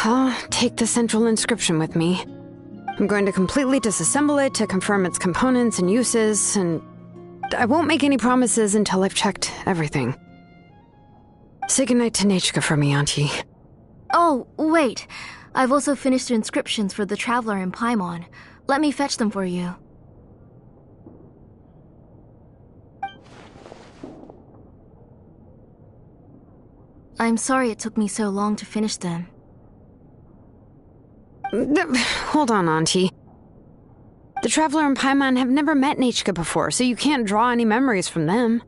I'll take the central inscription with me. I'm going to completely disassemble it to confirm its components and uses, and I won't make any promises until I've checked everything. Say goodnight to Nechka for me, Auntie. Oh, wait. I've also finished the inscriptions for the Traveler in Paimon. Let me fetch them for you. I'm sorry it took me so long to finish them. Hold on, Auntie. The Traveler and Paimon have never met Nechka before, so you can't draw any memories from them.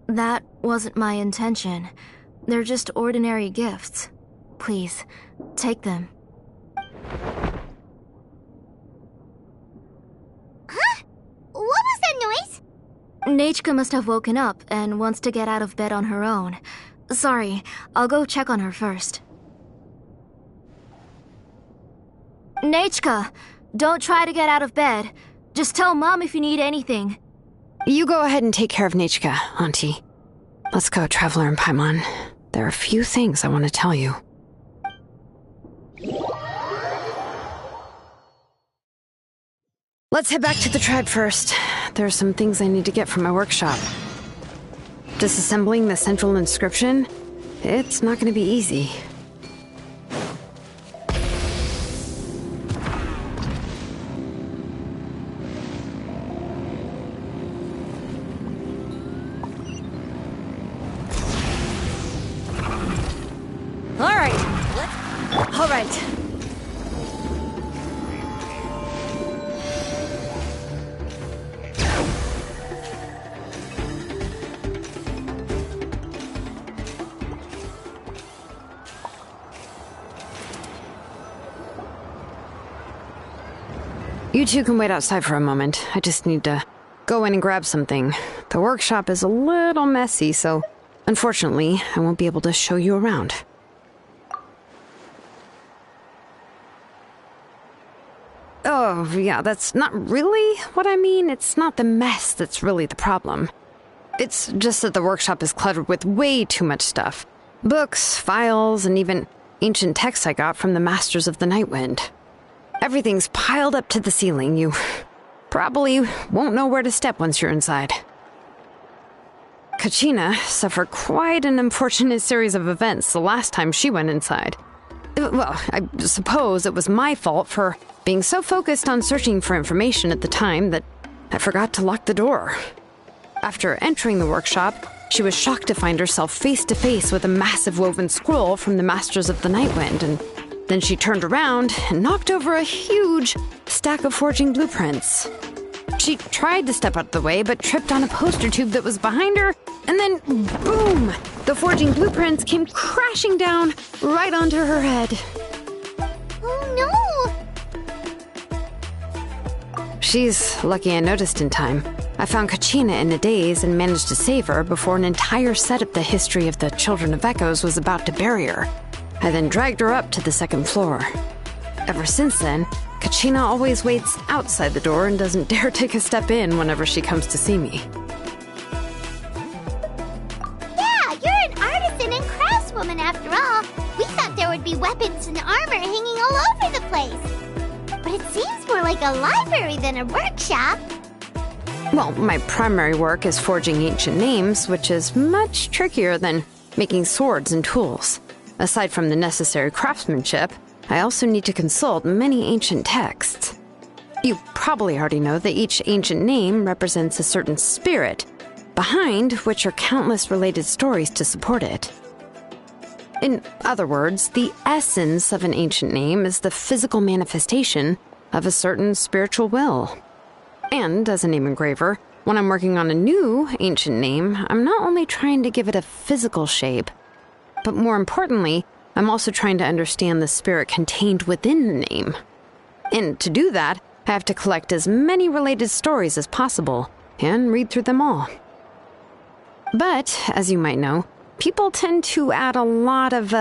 That wasn't my intention. They're just ordinary gifts. Please, take them. Huh? What was that noise? Nechka must have woken up and wants to get out of bed on her own. Sorry, I'll go check on her first. Nechka, don't try to get out of bed. Just tell Mom if you need anything. You go ahead and take care of Nechka, Auntie. Let's go, Traveler and Paimon. There are a few things I want to tell you. Let's head back to the tribe first. There are some things I need to get from my workshop. Disassembling the central inscription? It's not going to be easy. All right. You two can wait outside for a moment. I just need to go in and grab something. The workshop is a little messy, so unfortunately, I won't be able to show you around. Oh, yeah, that's not really what I mean. It's not the mess that's really the problem. It's just that the workshop is cluttered with way too much stuff. Books, files, and even ancient texts I got from the Masters of the Nightwind. Everything's piled up to the ceiling. You probably won't know where to step once you're inside. Kachina suffered quite an unfortunate series of events the last time she went inside. Well, I suppose it was my fault for being so focused on searching for information at the time that I forgot to lock the door. After entering the workshop, she was shocked to find herself face to face with a massive woven scroll from the Masters of the Nightwind, and then she turned around and knocked over a huge stack of forging blueprints. She tried to step out of the way, but tripped on a poster tube that was behind her, and then, boom! The forging blueprints came crashing down right onto her head. Oh no! She's lucky I noticed in time. I found Kachina in a daze and managed to save her before an entire set of the history of the Children of Echoes was about to bury her. I then dragged her up to the second floor. Ever since then, Kachina always waits outside the door and doesn't dare take a step in whenever she comes to see me. Yeah, you're an artisan and craftswoman after all. We thought there would be weapons and armor hanging all over the place. But it seems more like a library than a workshop. Well, my primary work is forging ancient names, which is much trickier than making swords and tools. Aside from the necessary craftsmanship, I also need to consult many ancient texts. You probably already know that each ancient name represents a certain spirit, behind which are countless related stories to support it. In other words, the essence of an ancient name is the physical manifestation of a certain spiritual will. And as a name engraver, when I'm working on a new ancient name, I'm not only trying to give it a physical shape, but more importantly, I'm also trying to understand the spirit contained within the name. And to do that, I have to collect as many related stories as possible and read through them all. But, as you might know, people tend to add a lot of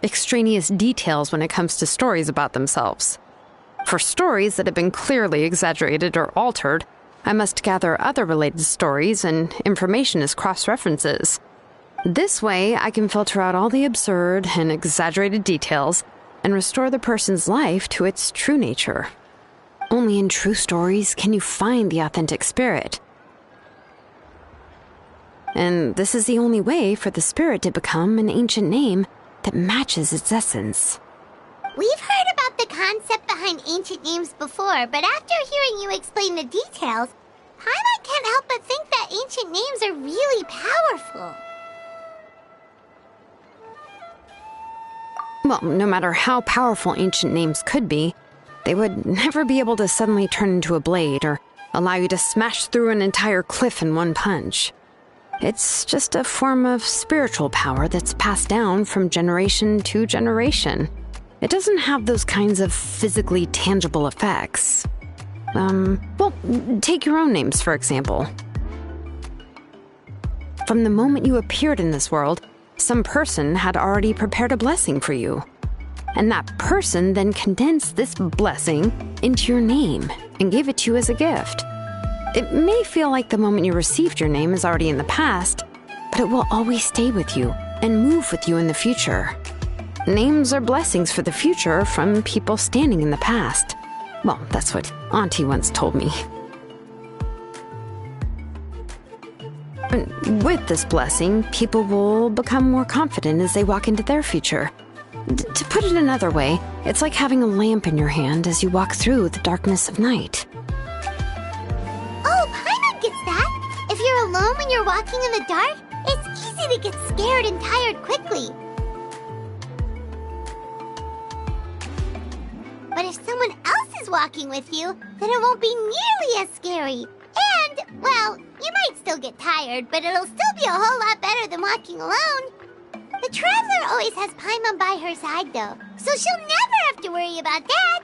extraneous details when it comes to stories about themselves. For stories that have been clearly exaggerated or altered, I must gather other related stories and information as cross-references. This way, I can filter out all the absurd and exaggerated details and restore the person's life to its true nature. Only in true stories can you find the authentic spirit. And this is the only way for the spirit to become an ancient name that matches its essence. We've heard about the concept behind ancient names before, but after hearing you explain the details, Paimon can't help but think that ancient names are really powerful. Well, no matter how powerful ancient names could be, they would never be able to suddenly turn into a blade or allow you to smash through an entire cliff in one punch. It's just a form of spiritual power that's passed down from generation to generation. It doesn't have those kinds of physically tangible effects. Well, take your own names, for example. From the moment you appeared in this world, some person had already prepared a blessing for you. And that person then condensed this blessing into your name and gave it to you as a gift. It may feel like the moment you received your name is already in the past, but it will always stay with you and move with you in the future. Names are blessings for the future from people standing in the past. Well, that's what Auntie once told me. And with this blessing, people will become more confident as they walk into their future. To put it another way, it's like having a lamp in your hand as you walk through the darkness of night. Oh, Paimon gets that! If you're alone when you're walking in the dark, it's easy to get scared and tired quickly. But if someone else is walking with you, then it won't be nearly as scary. And, well, you might still get tired, but it'll still be a whole lot better than walking alone. The Traveler always has Paimon by her side, though, so she'll never have to worry about that.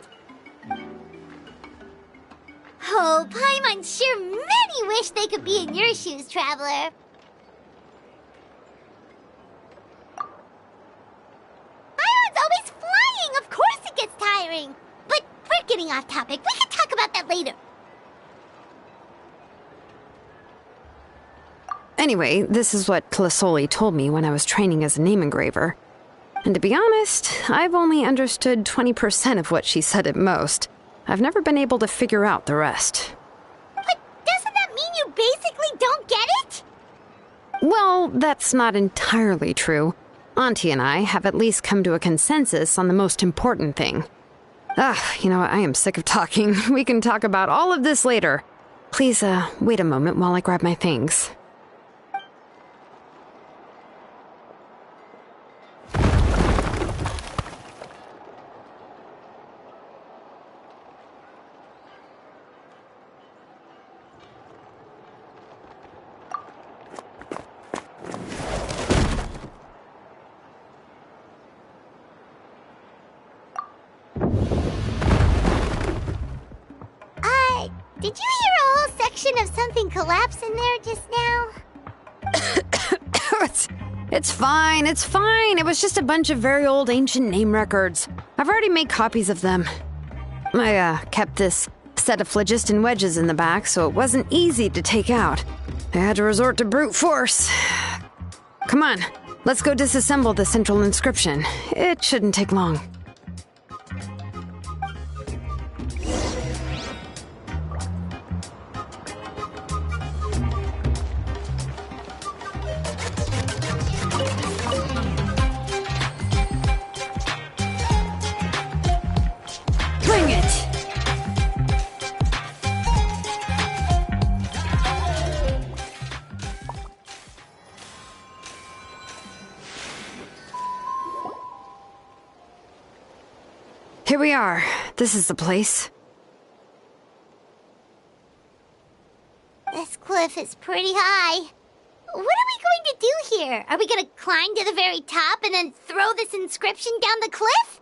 Oh, Paimon sure many wish they could be in your shoes, Traveler. Iron's always flying! Of course it gets tiring! But we're getting off topic. We can talk about that later. Anyway, this is what Tlasoli told me when I was training as a name engraver. And to be honest, I've only understood 20% of what she said at most. I've never been able to figure out the rest. But doesn't that mean you basically don't get it? Well, that's not entirely true. Auntie and I have at least come to a consensus on the most important thing. You know what? I am sick of talking. We can talk about all of this later. Please, wait a moment while I grab my things. Did you hear a whole section of something collapse in there just now? It's fine, it's fine. It was just a bunch of very old ancient name records. I've already made copies of them. I kept this set of phlogiston wedges in the back, so it wasn't easy to take out. I had to resort to brute force. Come on, let's go disassemble the central inscription. It shouldn't take long. Here we are. This is the place. This cliff is pretty high. What are we going to do here? Are we going to climb to the very top and then throw this inscription down the cliff?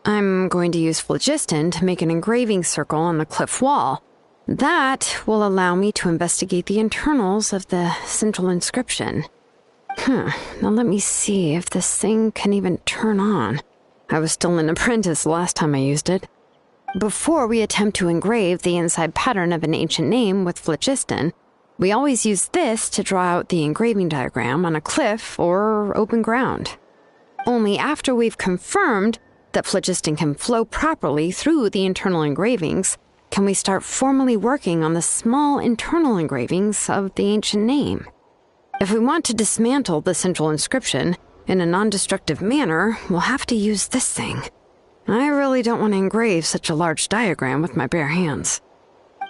I'm going to use phlogiston to make an engraving circle on the cliff wall. That will allow me to investigate the internals of the central inscription. Now let me see if this thing can even turn on. I was still an apprentice last time I used it. Before we attempt to engrave the inside pattern of an ancient name with phlogiston, we always use this to draw out the engraving diagram on a cliff or open ground. Only after we've confirmed that phlogiston can flow properly through the internal engravings can we start formally working on the small internal engravings of the ancient name. If we want to dismantle the central inscription in a non-destructive manner, we'll have to use this thing. I really don't want to engrave such a large diagram with my bare hands.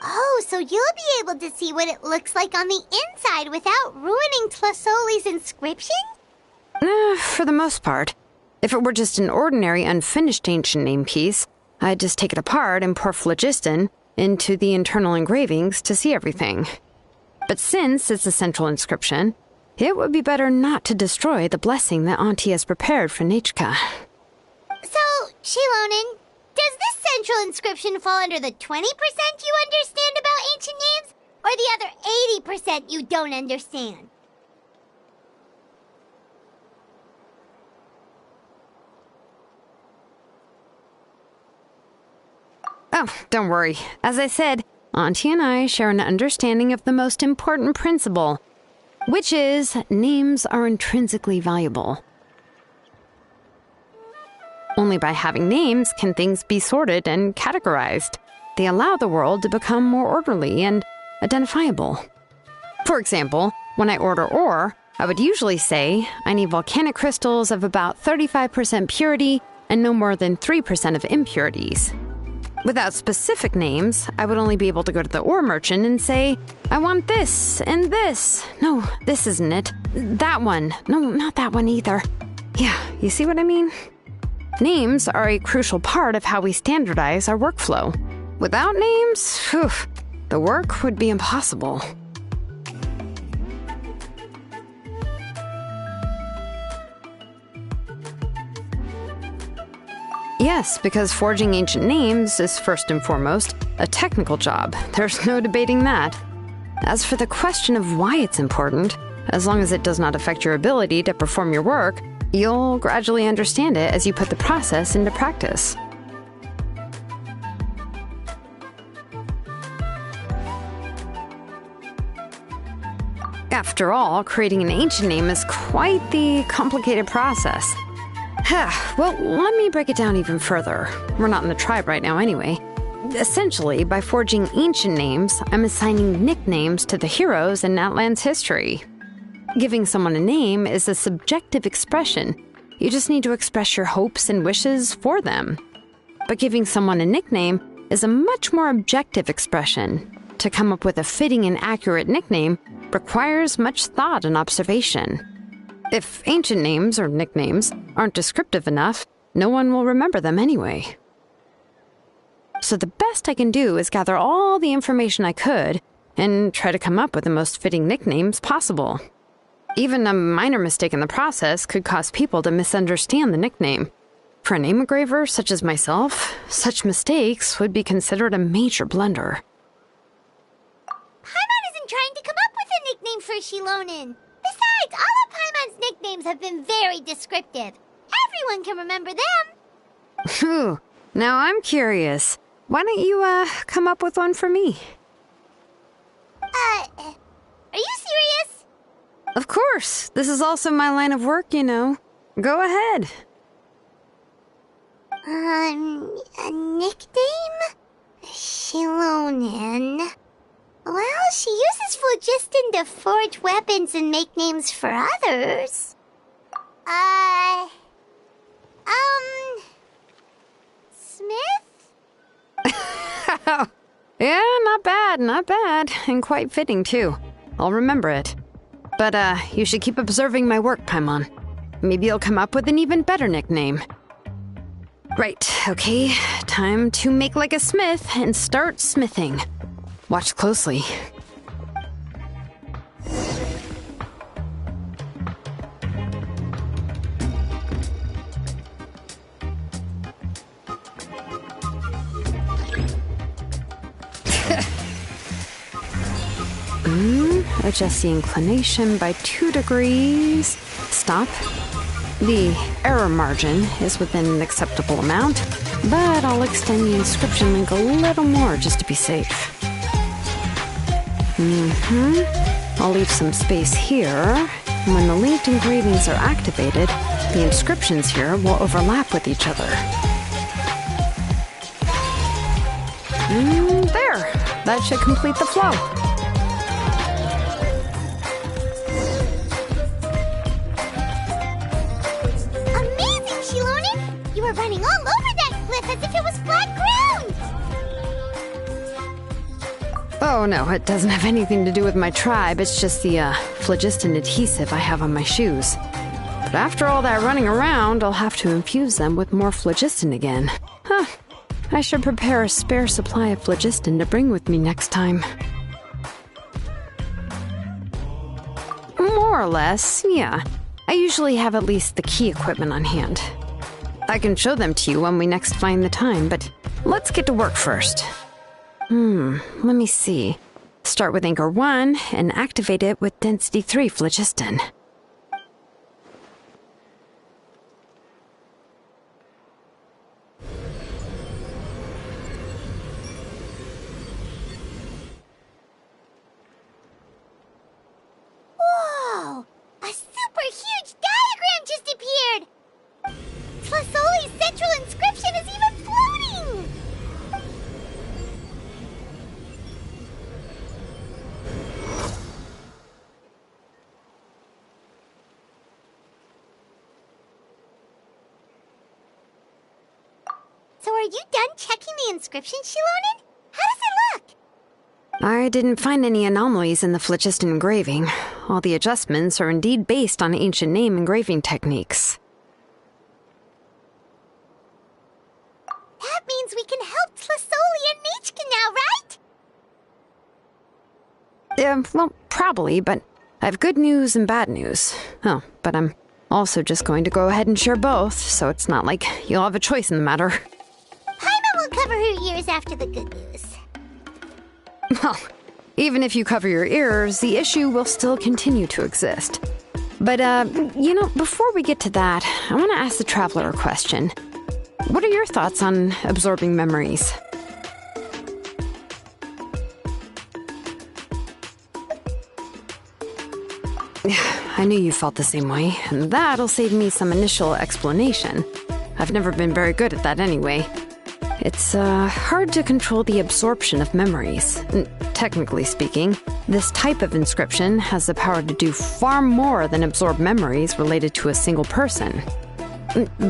Oh, so you'll be able to see what it looks like on the inside without ruining Tlasoli's inscription? For the most part. If it were just an ordinary unfinished ancient name piece, I'd just take it apart and pour phlogiston into the internal engravings to see everything. But since it's a central inscription, it would be better not to destroy the blessing that Auntie has prepared for Nechka. So, Xilonen, does this central inscription fall under the 20% you understand about ancient names, or the other 80% you don't understand? Oh, don't worry. As I said, Auntie and I share an understanding of the most important principle, which is names are intrinsically valuable. Only by having names can things be sorted and categorized. They allow the world to become more orderly and identifiable. For example, when I order ore, I would usually say I need volcanic crystals of about 35% purity and no more than 3% of impurities. Without specific names, I would only be able to go to the ore merchant and say, I want this and this. No, this isn't it. That one. No, not that one either. Yeah, you see what I mean? Names are a crucial part of how we standardize our workflow. Without names, the work would be impossible. Yes, because forging ancient names is first and foremost a technical job. There's no debating that. As for the question of why it's important, as long as it does not affect your ability to perform your work, you'll gradually understand it as you put the process into practice. After all, creating an ancient name is quite the complicated process. Well, let me break it down even further. We're not in the tribe right now anyway. Essentially, by forging ancient names, I'm assigning nicknames to the heroes in Natlan's history. Giving someone a name is a subjective expression. You just need to express your hopes and wishes for them. But giving someone a nickname is a much more objective expression. To come up with a fitting and accurate nickname requires much thought and observation. If ancient names or nicknames aren't descriptive enough, no one will remember them anyway. So the best I can do is gather all the information I could and try to come up with the most fitting nicknames possible. Even a minor mistake in the process could cause people to misunderstand the nickname. For a name engraver such as myself, such mistakes would be considered a major blunder. Paimon isn't trying to come up with a nickname for Shilonen. Besides, all of Paimon's nicknames have been very descriptive. Everyone can remember them. Phew. Now I'm curious. Why don't you, come up with one for me? Are you serious? Of course. This is also my line of work, you know. Go ahead. A nickname? Shilonen. Well, she uses phlogiston to forge weapons and make names for others. Smith? Yeah, not bad, and quite fitting too. I'll remember it. But, you should keep observing my work, Paimon. Maybe you'll come up with an even better nickname. Right, okay, time to make like a smith and start smithing. Watch closely. Adjust the inclination by 2 degrees. Stop. The error margin is within an acceptable amount, but I'll extend the inscription link a little more just to be safe. I'll leave some space here. And when the linked engravings are activated, the inscriptions here will overlap with each other. There! That should complete the flow. Amazing, Shilonen! You were running all over that cliff as if it was flat ground! Oh no, it doesn't have anything to do with my tribe. It's just the, phlogiston adhesive I have on my shoes. But after all that running around, I'll have to infuse them with more phlogiston again. Huh. I should prepare a spare supply of phlogiston to bring with me next time. More or less, yeah. I usually have at least the key equipment on hand. I can show them to you when we next find the time, but let's get to work first. Let me see. Start with Anchor 1 and activate it with Density 3 phlogiston. Whoa! A super huge diagram just appeared! Tlasoli's central inscription is even floating! So are you done checking the inscription, Shilonen? How does it look? I didn't find any anomalies in the phlogiston engraving. All the adjustments are indeed based on ancient name engraving techniques. That means we can help Tlasoli and Machka now, right? Well, probably, but I have good news and bad news. Oh, but I'm Also just going to go ahead and share both, so it's not like you'll have a choice in the matter. Paimon will cover her ears after the good news. Well, even if you cover your ears, the issue will still continue to exist. But, before we get to that, I want to ask the Traveler a question. What are your thoughts on absorbing memories? I knew you felt the same way, and that'll save me some initial explanation. I've never been very good at that anyway. It's hard to control the absorption of memories. Technically speaking, this type of inscription has the power to do far more than absorb memories related to a single person.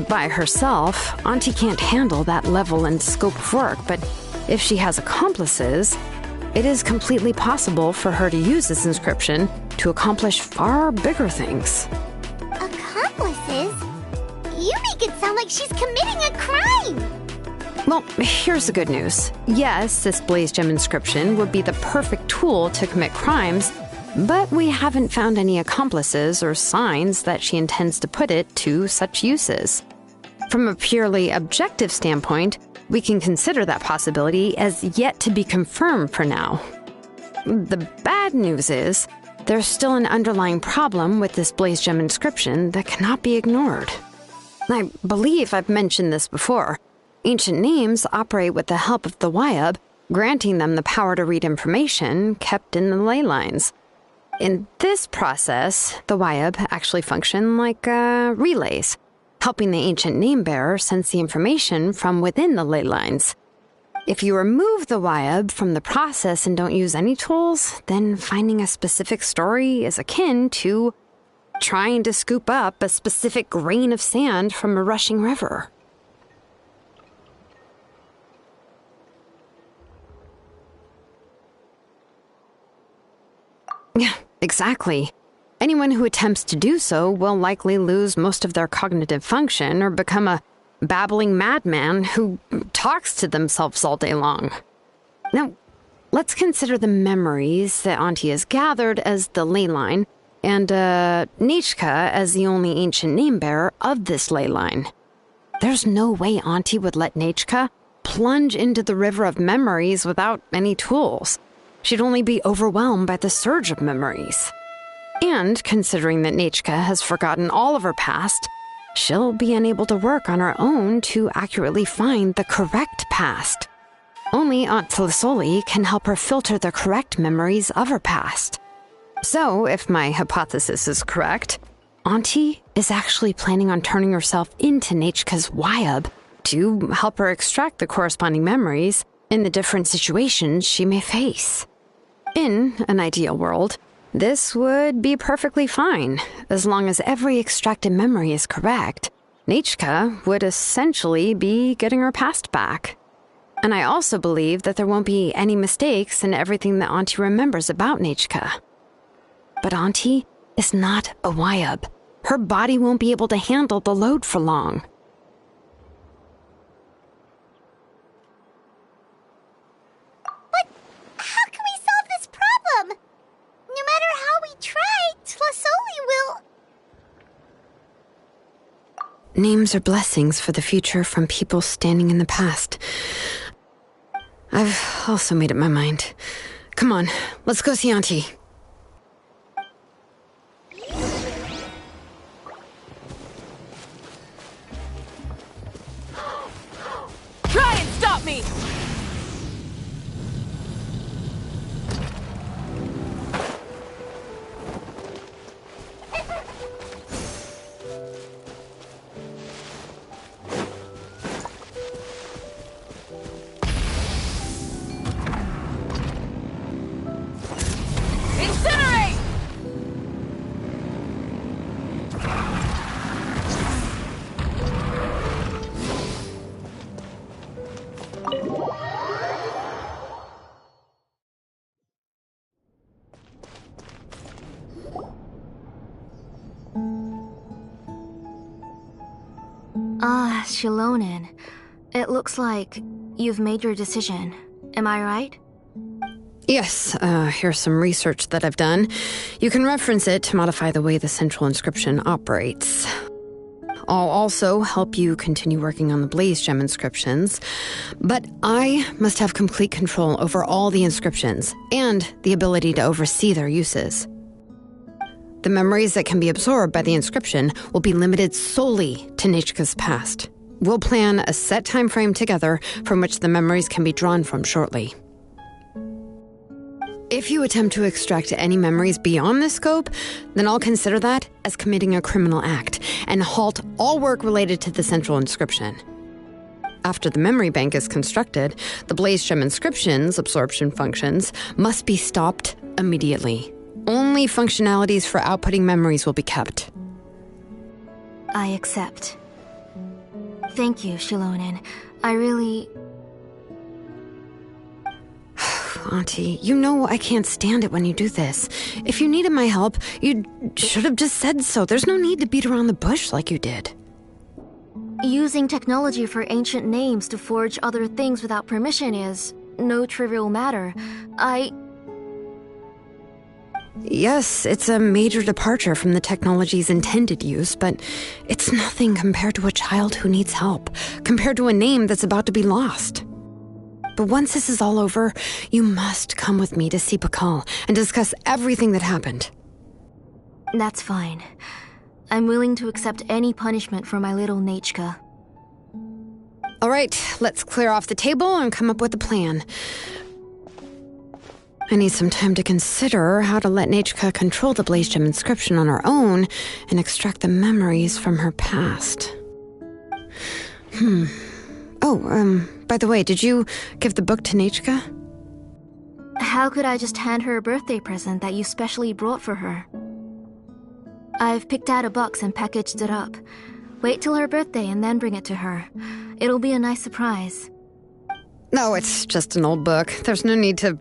By herself, Auntie can't handle that level and scope of work, but if she has accomplices, it is completely possible for her to use this inscription to accomplish far bigger things. Accomplices? You make it sound like she's committing a crime! Well, here's the good news. Yes, this Blaze Gem inscription would be the perfect tool to commit crimes, but we haven't found any accomplices or signs that she intends to put it to such uses. From a purely objective standpoint, we can consider that possibility as yet to be confirmed for now. The bad news is, there's still an underlying problem with this Blaze Gem inscription that cannot be ignored. I believe I've mentioned this before. Ancient names operate with the help of the Wyab, granting them the power to read information kept in the ley lines. In this process, the Wyab actually function like relays, helping the ancient name bearer sense the information from within the ley lines. If you remove the Wyab from the process and don't use any tools, then finding a specific story is akin to trying to scoop up a specific grain of sand from a rushing river. Yeah, exactly. Anyone who attempts to do so will likely lose most of their cognitive function or become a babbling madman who talks to themselves all day long. Now, let's consider the memories that Auntie has gathered as the ley line, and Nechka as the only ancient name-bearer of this ley line. There's no way Auntie would let Nechka plunge into the river of memories without any tools. She'd only be overwhelmed by the surge of memories. And considering that Nechka has forgotten all of her past, she'll be unable to work on her own to accurately find the correct past. Only Aunt Tlisoli can help her filter the correct memories of her past. So, if my hypothesis is correct, Auntie is actually planning on turning herself into Nechka's Wyab to help her extract the corresponding memories in the different situations she may face. In an ideal world, this would be perfectly fine. As long as every extracted memory is correct, Nechka would essentially be getting her past back. And I also believe that there won't be any mistakes in everything that Auntie remembers about Nechka. But Auntie is not a Wyab. Her body won't be able to handle the load for long. How can we solve this problem? No matter how we try, Tlisoli will... Names are blessings for the future from people standing in the past. I've also made up my mind. Come on, let's go see Auntie. Try and stop me! Incinerate! Ah, Shilonen. It looks like you've made your decision. Am I right? Yes, here's some research that I've done. You can reference it to modify the way the central inscription operates. I'll also help you continue working on the Blaze Gem inscriptions, but I must have complete control over all the inscriptions and the ability to oversee their uses. The memories that can be absorbed by the inscription will be limited solely to Nechka's past. We'll plan a set time frame together from which the memories can be drawn from shortly. If you attempt to extract any memories beyond this scope, then I'll consider that as committing a criminal act and halt all work related to the central inscription. After the memory bank is constructed, the Blaze Gem inscription's absorption functions must be stopped immediately. Only functionalities for outputting memories will be kept. I accept. Thank you, Shilonen. I really... Auntie, you know I can't stand it when you do this. If you needed my help, you should have just said so. There's no need to beat around the bush like you did. Using technology for ancient names to forge other things without permission is no trivial matter. Yes, it's a major departure from the technology's intended use, but it's nothing compared to a child who needs help, compared to a name that's about to be lost. But once this is all over, you must come with me to see Pakal and discuss everything that happened. That's fine. I'm willing to accept any punishment for my little Nechka. All right, let's clear off the table and come up with a plan. I need some time to consider how to let Nechka control the Blaze Gem inscription on her own and extract the memories from her past. By the way, did you give the book to Nechka? How could I just hand her a birthday present that you specially brought for her? I've picked out a box and packaged it up. Wait till her birthday and then bring it to her. It'll be a nice surprise. No, it's just an old book. There's no need to...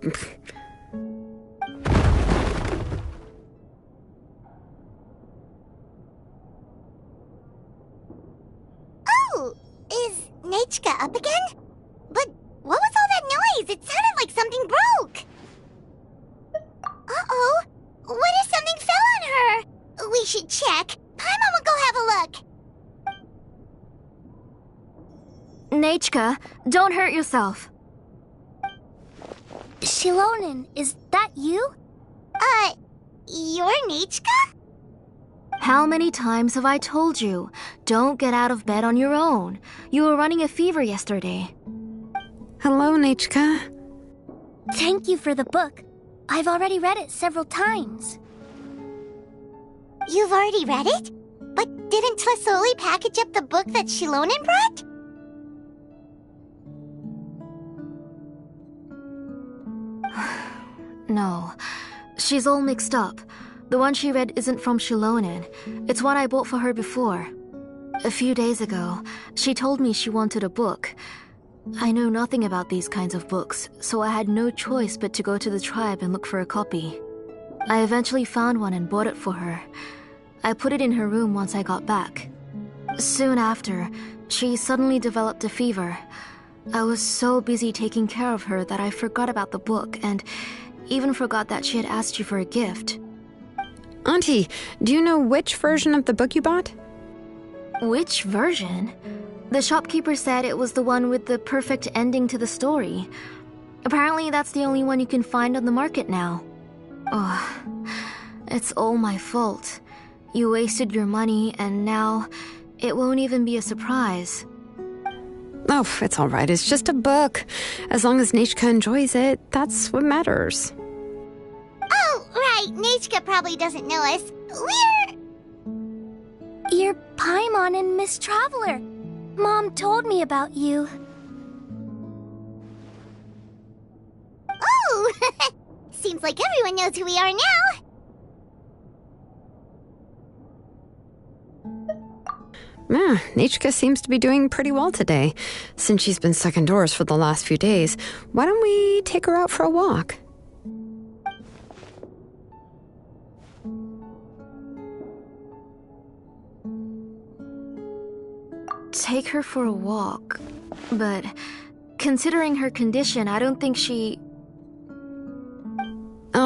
Oh! Is Nechka up again? But what was all that noise? It sounded like something broke. Uh-oh. What if something fell on her? We should check. Paimon will go have a look. Nechka, don't hurt yourself. Shilonen, is that you? You're Nechka? How many times have I told you? Don't get out of bed on your own. You were running a fever yesterday. Hello, Nechka. Thank you for the book. I've already read it several times. You've already read it? But didn't Tlasoli package up the book that Shilonen brought? No. She's all mixed up. The one she read isn't from Shilonen. It's one I bought for her before. A few days ago, she told me she wanted a book. I know nothing about these kinds of books, so I had no choice but to go to the tribe and look for a copy. I eventually found one and bought it for her. I put it in her room once I got back. Soon after, she suddenly developed a fever. I was so busy taking care of her that I forgot about the book and even forgot that she had asked you for a gift. Auntie, do you know which version of the book you bought? Which version? The shopkeeper said it was the one with the perfect ending to the story. Apparently that's the only one you can find on the market now. Oh, it's all my fault. You wasted your money and now it won't even be a surprise. Oh, it's all right. It's just a book. As long as Nechka enjoys it, that's what matters. Oh, right. Nechka probably doesn't know us. You're Paimon and Miss Traveler. Mom told me about you. Oh! Seems like everyone knows who we are now. Nechka seems to be doing pretty well today. Since she's been stuck indoors for the last few days, why don't we take her out for a walk? Take her for a walk. But considering her condition, I don't think she...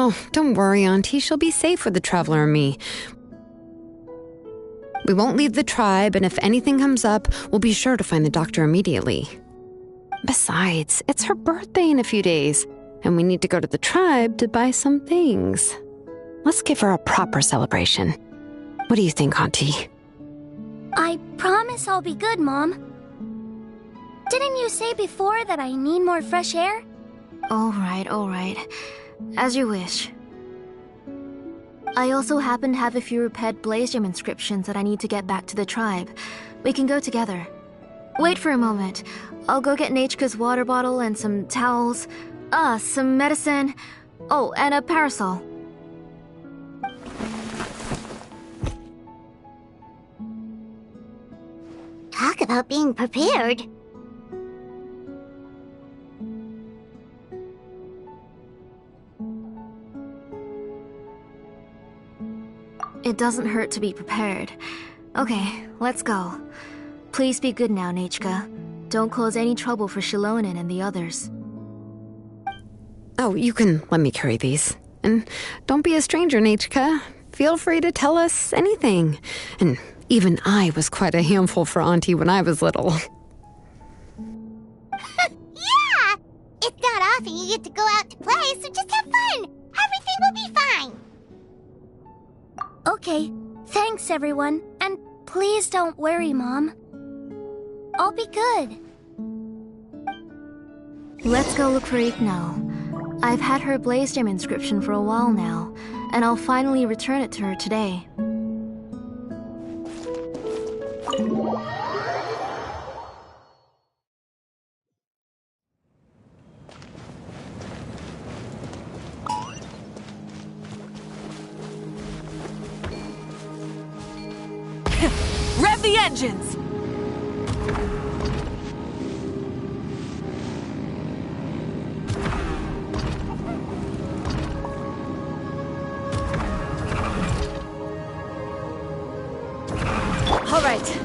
Oh, don't worry, Auntie. She'll be safe with the Traveler and me. We won't leave the tribe, and if anything comes up, we'll be sure to find the doctor immediately. Besides, it's her birthday in a few days, and we need to go to the tribe to buy some things. Let's give her a proper celebration. What do you think, Auntie? I promise I'll be good, Mom. Didn't you say before that I need more fresh air? All right. As you wish. I also happen to have a few repaired Blaze Gem inscriptions that I need to get back to the tribe. We can go together. Wait for a moment. I'll go get Nachka's water bottle and some towels. Some medicine. Oh, and a parasol. Talk about being prepared. It doesn't hurt to be prepared. Okay, let's go. Please be good now, Nachka. Don't cause any trouble for Xilonen and the others. Oh, you can let me carry these. And don't be a stranger, Nachka. Feel free to tell us anything. And even I was quite a handful for Auntie when I was little. Yeah! It's not often you get to go out to play, so just have fun. Everything will be fine. Okay, thanks everyone. And please don't worry, Mom. I'll be good. Let's go look for Ignal. I've had her Blaze Gem inscription for a while now, and I'll finally return it to her today. Rev the engines! All right.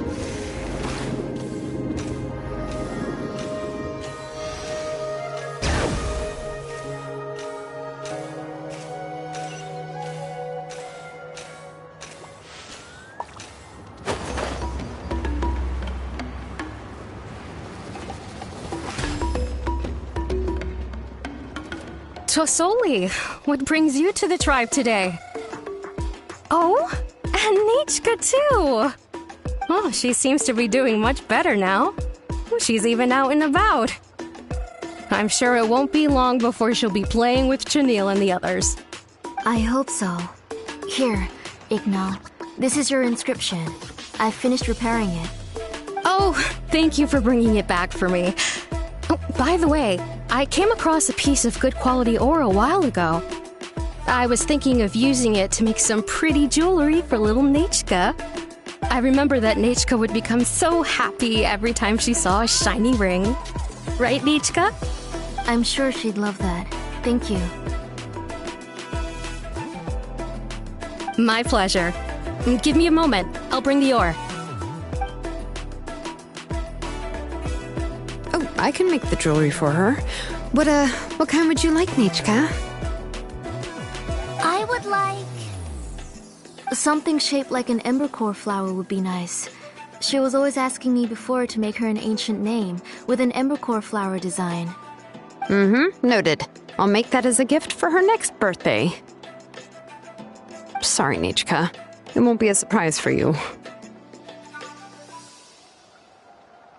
Tosoli, what brings you to the tribe today? Oh, and Nachka too! Oh, she seems to be doing much better now. She's even out and about. I'm sure it won't be long before she'll be playing with Chanil and the others. I hope so. Here, Ignal. This is your inscription. I've finished repairing it. Oh, thank you for bringing it back for me. Oh, by the way, I came across a piece of good quality ore a while ago. I was thinking of using it to make some pretty jewelry for little Nachka. I remember that Nachka would become so happy every time she saw a shiny ring. Right, Nachka? I'm sure she'd love that. Thank you. My pleasure. Give me a moment. I'll bring the ore. Oh, I can make the jewelry for her. What kind would you like, Nachka? I would like... Something shaped like an embercore flower would be nice. She was always asking me before to make her an ancient name with an embercore flower design. Noted. I'll make that as a gift for her next birthday. Sorry, Nachka. It won't be a surprise for you.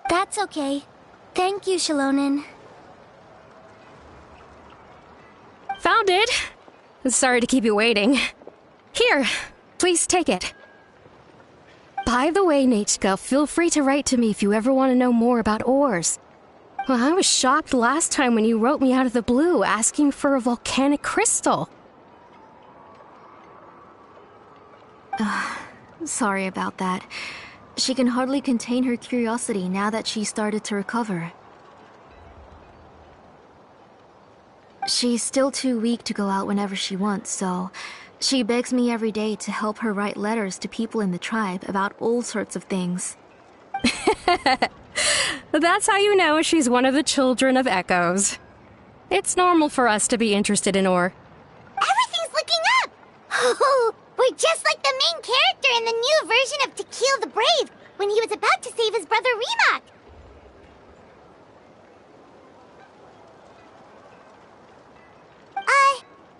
That's okay. Thank you, Xilonen. Found it! Sorry to keep you waiting. Here, please take it. By the way, Nachka, feel free to write to me if you ever want to know more about ores. Well, I was shocked last time when you wrote me out of the blue asking for a volcanic crystal. Sorry about that. She can hardly contain her curiosity now that she started to recover. She's still too weak to go out whenever she wants, so she begs me every day to help her write letters to people in the tribe about all sorts of things. That's how you know she's one of the children of Echoes. It's normal for us to be interested in ore. Everything Oh, we're just like the main character in the new version of To Kill the Brave, when he was about to save his brother Rimac.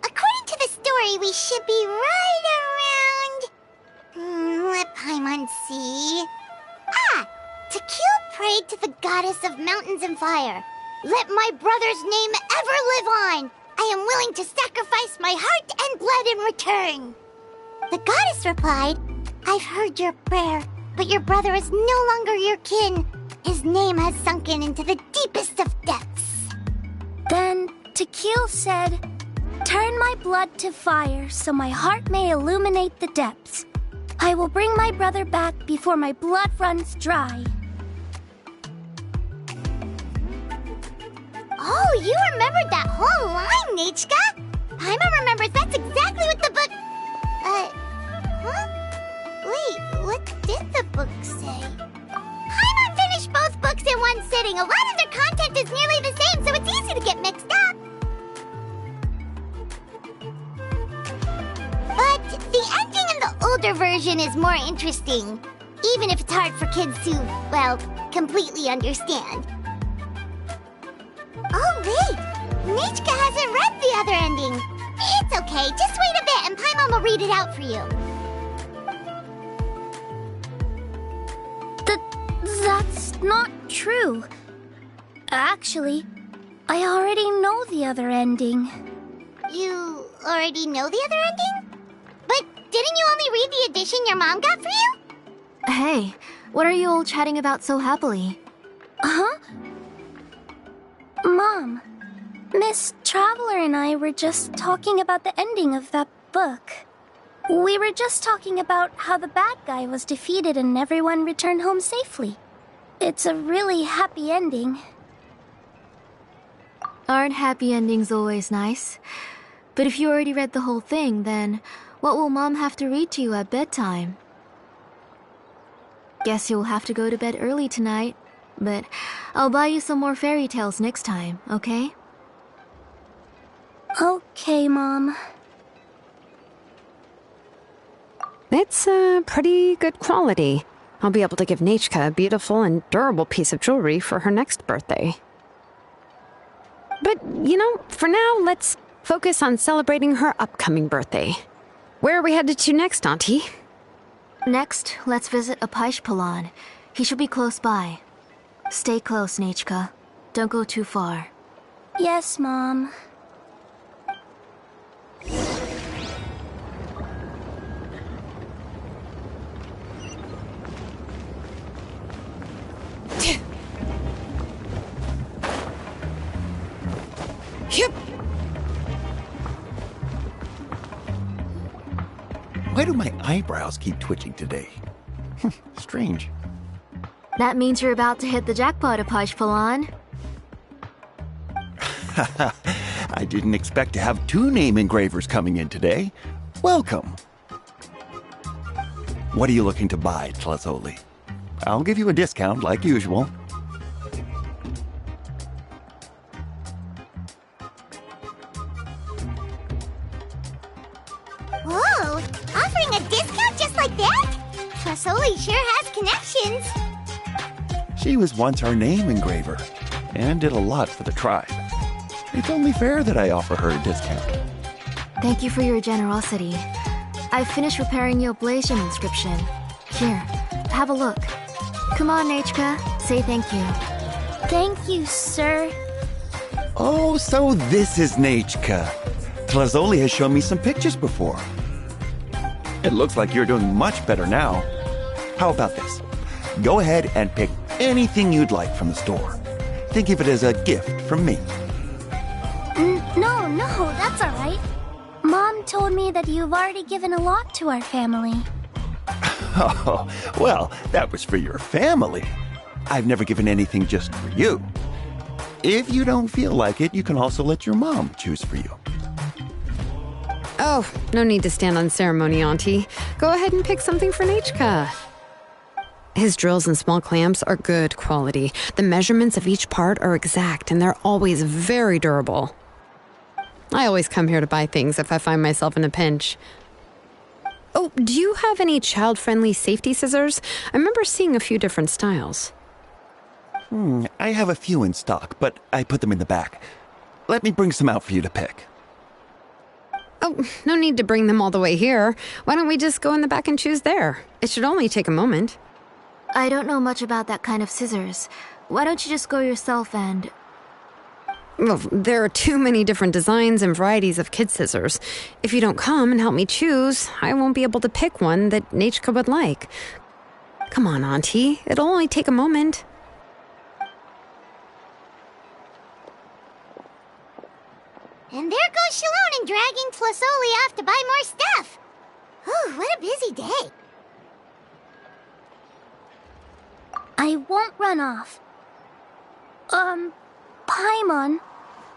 According to the story, we should be right around... let Paimon see... To Kill prayed to the goddess of mountains and fire. Let my brother's name ever live on. I am willing to sacrifice my heart and blood in return. The goddess replied, I've heard your prayer, but your brother is no longer your kin. His name has sunken into the deepest of depths. Then To Kill said, turn my blood to fire so my heart may illuminate the depths. I will bring my brother back before my blood runs dry. Oh, you remembered that whole line, Nechka! Paimon remembers that's exactly what the book... Wait, what did the book say? Paimon finished both books in one sitting. A lot of their content is nearly the same, so it's easy to get mixed up. But the ending in the older version is more interesting, even if it's hard for kids to, well, completely understand. Oh, wait! Nechka hasn't read the other ending. It's okay, just wait a bit and Paimon will read it out for you. That's not true. Actually, I already know the other ending. You already know the other ending? But didn't you only read the edition your mom got for you? Hey, what are you all chatting about so happily? Huh? Mom, Miss Traveler and I were just talking about the ending of that book. We were just talking about how the bad guy was defeated and everyone returned home safely. It's a really happy ending. Aren't happy endings always nice? But if you already read the whole thing, then what will Mom have to read to you at bedtime? Guess you'll have to go to bed early tonight. But I'll buy you some more fairy tales next time, okay? Okay, Mom. It's pretty good quality. I'll be able to give Nechka a beautiful and durable piece of jewelry for her next birthday. But, for now, let's focus on celebrating her upcoming birthday. Where are we headed to next, Auntie? Next, let's visit Apaish He should be close by. Stay close, Nechka. Don't go too far. Yes, Mom. Why do my eyebrows keep twitching today? Strange. That means you're about to hit the jackpot, Apaish. I didn't expect to have 2 name engravers coming in today. Welcome. What are you looking to buy, Tlazoli? I'll give you a discount like usual. Whoa! Offering a discount just like that? Tlazoli sure has connections. She was once our name engraver, and did a lot for the tribe. It's only fair that I offer her a discount. Thank you for your generosity. I finished repairing your Blaze Gem inscription. Here, have a look. Come on, Nechka, say thank you. Thank you, sir. Oh, so this is Nechka. Tlazoli has shown me some pictures before. It looks like you're doing much better now. How about this? Go ahead and pick anything you'd like from the store. Think of it as a gift from me. No, that's all right. Mom told me that you've already given a lot to our family. Oh, well, that was for your family. I've never given anything just for you. If you don't feel like it, you can also let your mom choose for you. Oh, no need to stand on ceremony, Auntie. Go ahead and pick something for Nechka. His drills and small clamps are good quality. The measurements of each part are exact, and they're always very durable. I always come here to buy things if I find myself in a pinch. Oh, do you have any child-friendly safety scissors? I remember seeing a few different styles. I have a few in stock, but I put them in the back. Let me bring some out for you to pick. Oh, no need to bring them all the way here. Why don't we just go in the back and choose there? It should only take a moment. I don't know much about that kind of scissors. Why don't you just go yourself and... Well, there are too many different designs and varieties of kid scissors. If you don't come and help me choose, I won't be able to pick one that Nechka would like. Come on, Auntie. It'll only take a moment. And there goes Shalone dragging Tlasoli off to buy more stuff. Whew, what a busy day. I won't run off. Paimon,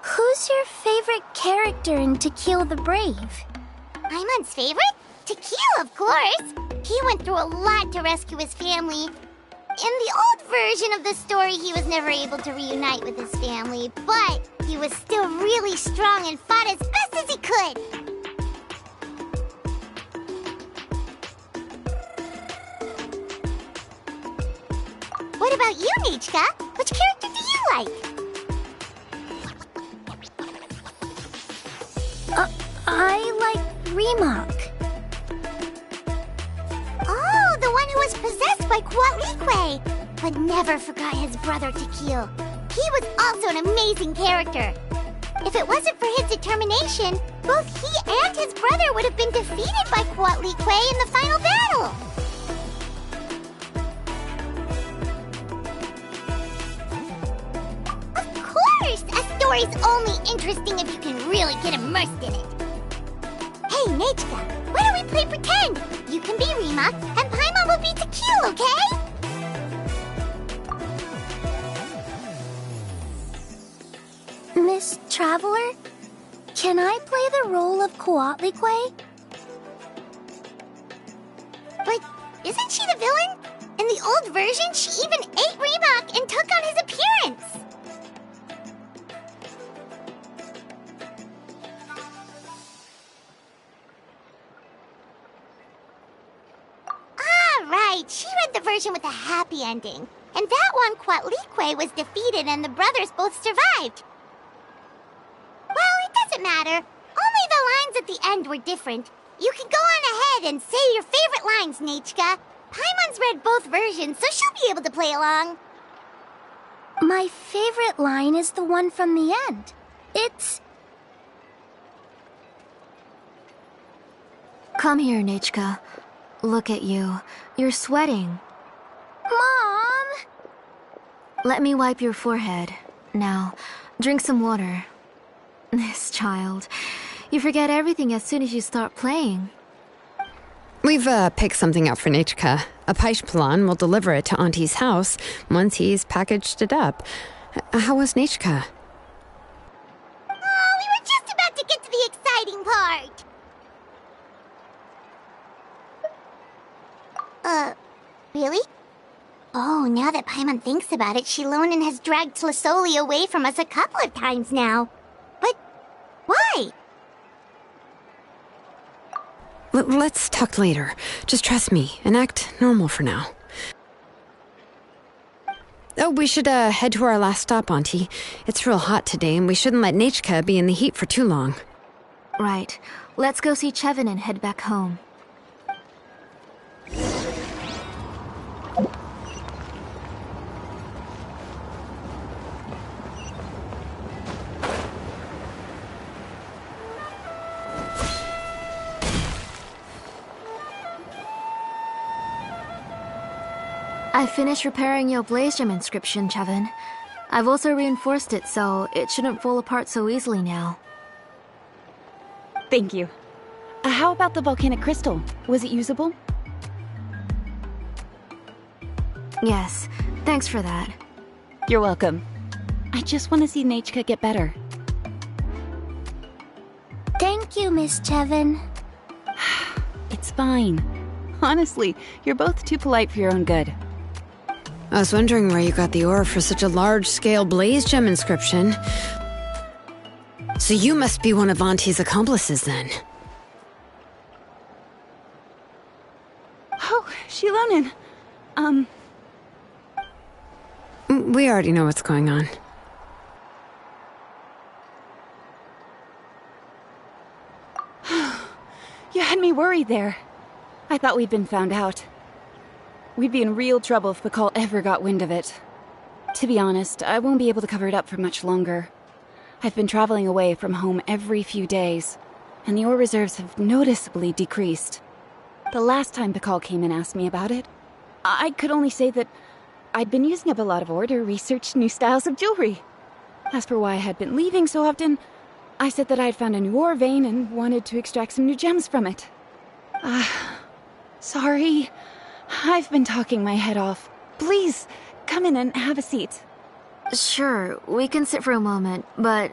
who's your favorite character in To Kill the Brave? Paimon's favorite? To Kill, of course. He went through a lot to rescue his family. In the old version of the story, he was never able to reunite with his family, but he was still really strong and fought as best as he could. What about you, Nechka? Which character do you like? I like Remak. Oh, the one who was possessed by Quatlique, but never forgot his brother Tequil. He was also an amazing character. If it wasn't for his determination, both he and his brother would have been defeated by Quatlique in the final battle. Of course! A story's only interesting if you can really get immersed in it. Hey, Nechka, why don't we play pretend? You can be Remak, and Paimon will be Tequil, okay? Miss Traveler, can I play the role of Quatlique? But isn't she the villain? In the old version, she even ate Remak and took on his appearance. Ah, right. She read the version with a happy ending. And that one, Quatlique was defeated and the brothers both survived. Well, it doesn't matter. Only the lines at the end were different. You can go on ahead and say your favorite lines, Nechka. Paimon's read both versions, so she'll be able to play along. My favorite line is the one from the end. It's... Come here, Nechka. Look at you. You're sweating. Mom! Let me wipe your forehead. Now, drink some water. This child. You forget everything as soon as you start playing. We've picked something up for Nechka. A Paishpalan will deliver it to Auntie's house once he's packaged it up. How was Nechka? Oh, we were just about to get to the exciting part. Really? Oh, now that Paimon thinks about it, Xilonen has dragged Tlasoli away from us a couple of times now. But why? Let's talk later. Just trust me and act normal for now. Oh, we should head to our last stop, Auntie. It's real hot today, and we shouldn't let Nechka be in the heat for too long. Right. Let's go see Chevin and head back home. I finished repairing your Blaze Gem inscription, Chevin. I've also reinforced it so it shouldn't fall apart so easily now. Thank you. How about the volcanic crystal? Was it usable? Yes, thanks for that. You're welcome. I just want to see Nechka get better. Thank you, Miss Chevin. It's fine. Honestly, you're both too polite for your own good. I was wondering where you got the ore for such a large-scale Blaze Gem inscription. So you must be one of Auntie's accomplices, then. Shilonen. We already know what's going on. You had me worried there. I thought we'd been found out. We'd be in real trouble if Pakal ever got wind of it. To be honest, I won't be able to cover it up for much longer. I've been traveling away from home every few days, and the ore reserves have noticeably decreased. The last time Pakal came and asked me about it, I could only say that I'd been using up a lot of ore to research new styles of jewelry. As for why I had been leaving so often, I said that I had found a new ore vein and wanted to extract some new gems from it. Sorry. I've been talking my head off. Please, come in and have a seat. Sure, we can sit for a moment, but...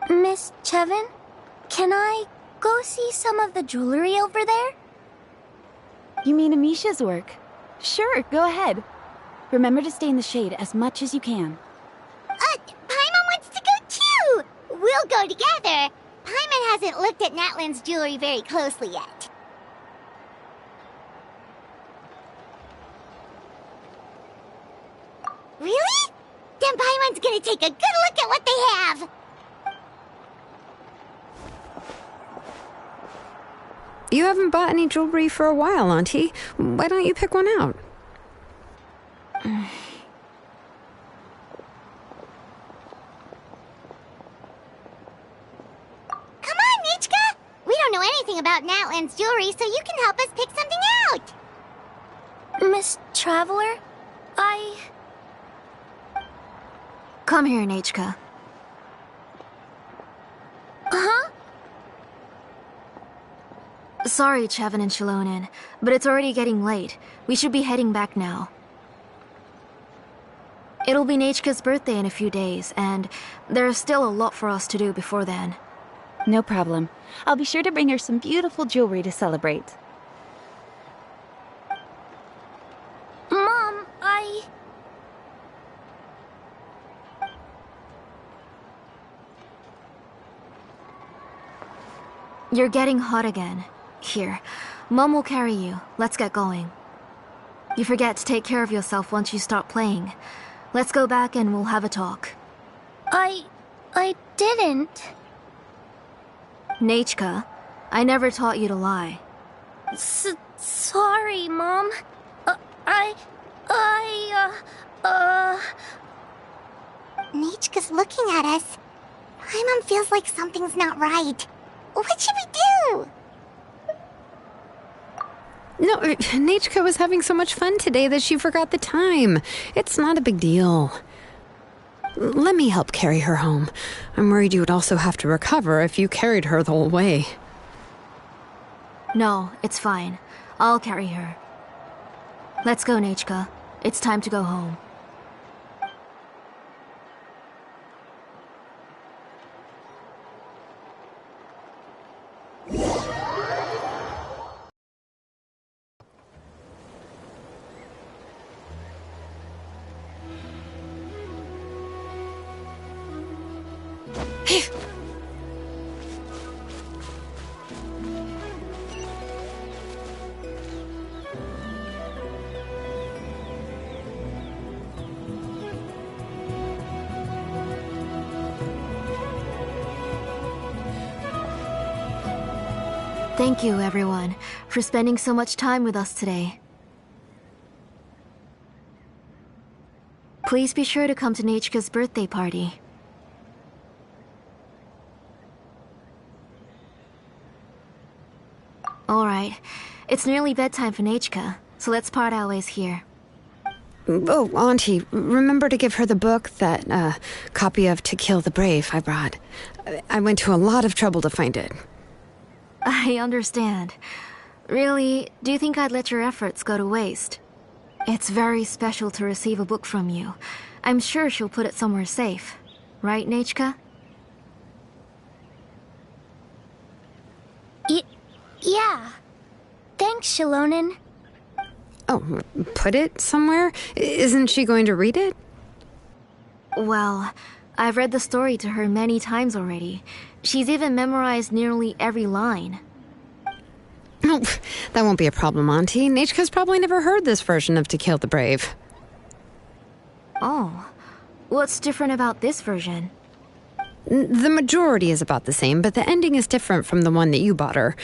Miss Chevin, can I go see some of the jewelry over there? You mean Amisha's work? Sure, go ahead. Remember to stay in the shade as much as you can. Paimon wants to go too! We'll go together. Paimon hasn't looked at Natlan's jewelry very closely yet. Really? Then Paimon's gonna take a good look at what they have! You haven't bought any jewelry for a while, Auntie. Why don't you pick one out? Come on, Nichka! We don't know anything about Natlan's jewelry, so you can help us pick something out! Miss Traveler, Come here, Nachka. Huh? Sorry, Chevin and Shilonen, but it's already getting late. We should be heading back now. It'll be Nachka's birthday in a few days, and there's still a lot for us to do before then. No problem. I'll be sure to bring her some beautiful jewelry to celebrate. Mom, You're getting hot again. Here, Mom will carry you. Let's get going. You forget to take care of yourself once you start playing. Let's go back and we'll have a talk. I didn't. Nachka, I never taught you to lie. Sorry, Mom. Nichka's looking at us. Paimon feels like something's not right. What should we do? No, Nachka was having so much fun today that she forgot the time. It's not a big deal. Let me help carry her home. I'm worried you would also have to recover if you carried her the whole way. No, it's fine. I'll carry her. Let's go, Nachka. It's time to go home. Thank you, everyone, for spending so much time with us today. Please be sure to come to Nachka's birthday party. Alright, it's nearly bedtime for Nachka, so let's part our ways here. Oh, Auntie, remember to give her the book, that copy of To Kill the Brave I brought. I went to a lot of trouble to find it. I understand. Really, do you think I'd let your efforts go to waste? It's very special to receive a book from you. I'm sure she'll put it somewhere safe. Right, Nachka? Yeah. Thanks, Shilonen. Oh, put it somewhere? Isn't she going to read it? Well, I've read the story to her many times already. She's even memorized nearly every line. Oh, that won't be a problem, Auntie. Nechka's probably never heard this version of To Kill the Brave. Oh. What's different about this version? The majority is about the same, but the ending is different from the one that you bought her.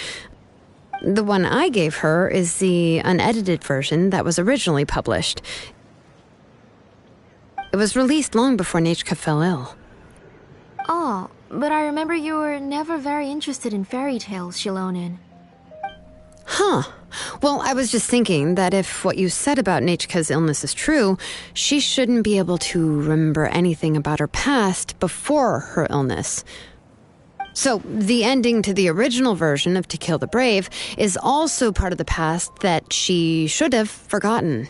The one I gave her is the unedited version that was originally published. It was released long before Nechka fell ill. Oh, but I remember you were never very interested in fairy tales, Shilonen. Huh. Well, I was just thinking that if what you said about Nechka's illness is true, she shouldn't be able to remember anything about her past before her illness. So, the ending to the original version of To Kill the Brave is also part of the past that she should have forgotten.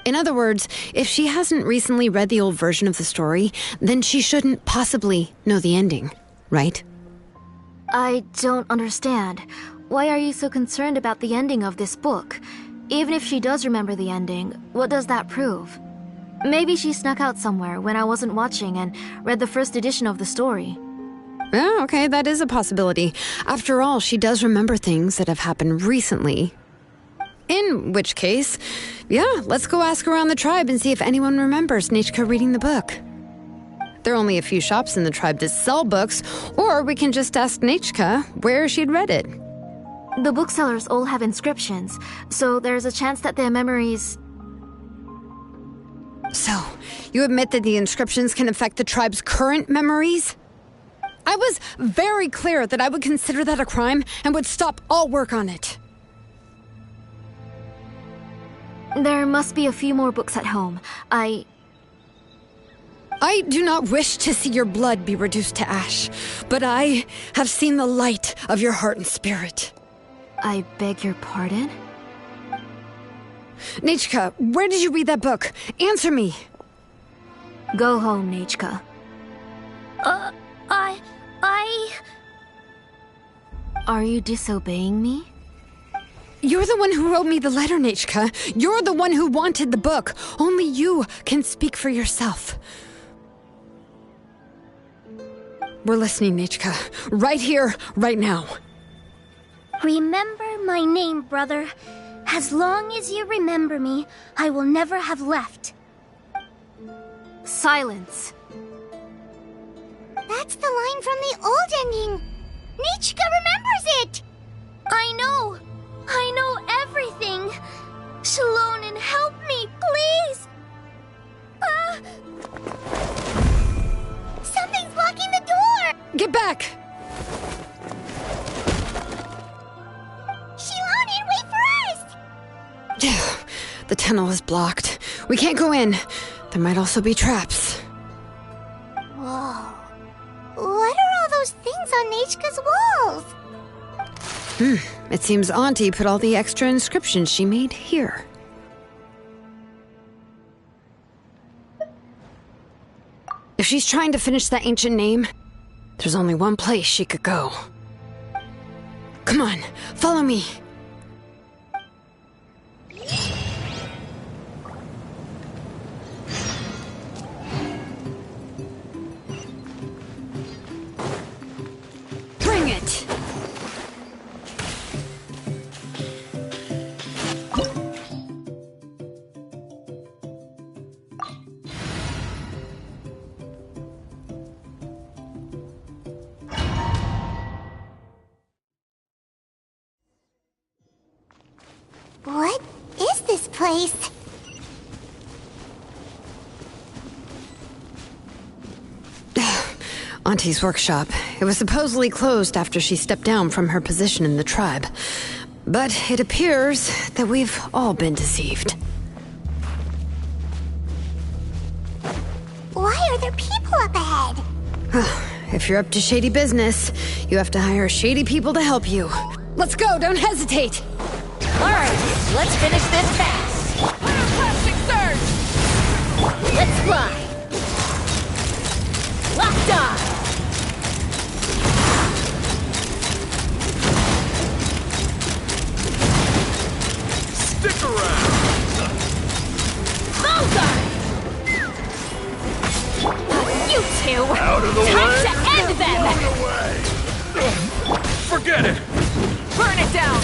In other words, if she hasn't recently read the old version of the story, then she shouldn't possibly know the ending, right? I don't understand. Why are you so concerned about the ending of this book? Even if she does remember the ending, what does that prove? Maybe she snuck out somewhere when I wasn't watching and read the first edition of the story. Yeah, okay, that is a possibility. After all, she does remember things that have happened recently. In which case, yeah, let's go ask around the tribe and see if anyone remembers Nechka reading the book. There are only a few shops in the tribe that sell books, or we can just ask Nechka where she'd read it. The booksellers all have inscriptions, so there's a chance that their memories... So, you admit that the inscriptions can affect the tribe's current memories? I was very clear that I would consider that a crime and would stop all work on it. There must be a few more books at home. I do not wish to see your blood be reduced to ash, but I have seen the light of your heart and spirit. I beg your pardon? Nechka, where did you read that book? Answer me. Go home, Nechka. Are you disobeying me? You're the one who wrote me the letter, Nechka. You're the one who wanted the book. Only you can speak for yourself. We're listening, Nechka. Right here, right now. Remember my name, brother. As long as you remember me, I will never have left. Silence. That's the line from the old ending. Nechka remembers it. I know everything. Shilonen, help me, please. Something's blocking the door. Get back. Shilonen, wait for us. The tunnel is blocked. We can't go in. There might also be traps. Whoa. What are all those things on Nechka's walls? It seems Auntie put all the extra inscriptions she made here. If she's trying to finish that ancient name, there's only one place she could go. Come on, follow me. Bring it! What is this place? Auntie's workshop. It was supposedly closed after she stepped down from her position in the tribe. But it appears that we've all been deceived. Why are there people up ahead? If you're up to shady business, you have to hire shady people to help you. Let's go, don't hesitate! Alright, let's finish this fast. Pyroclastic surge! Let's fly! Locked on! Stick around! Bullseye! You two! Out of the Time way! to end them! Away! Forget it! Burn it down!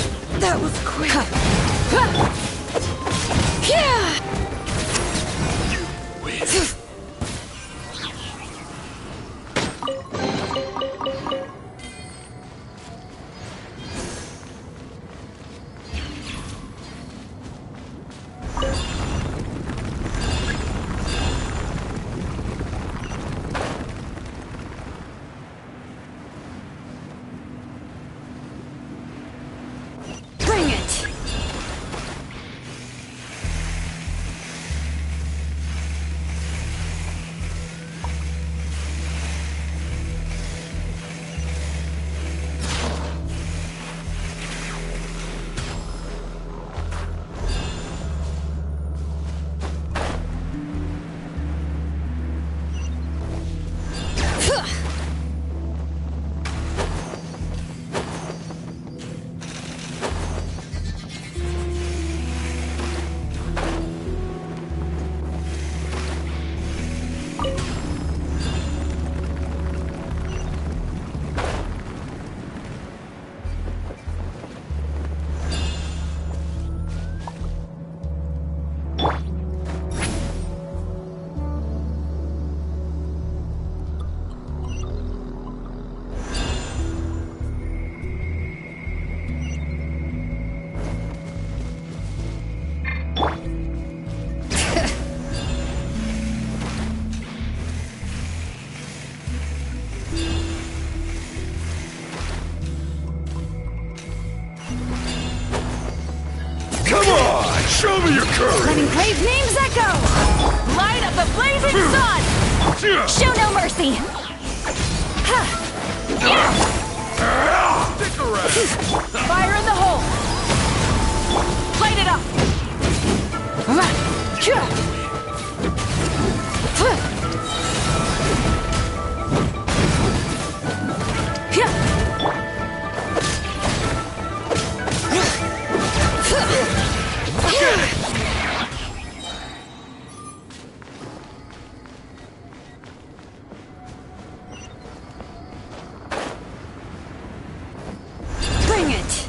Show me your courage! Letting brave names echo! Light of the blazing sun! Show no mercy! Stick around! Fire in the hole! Light it up! Bring it!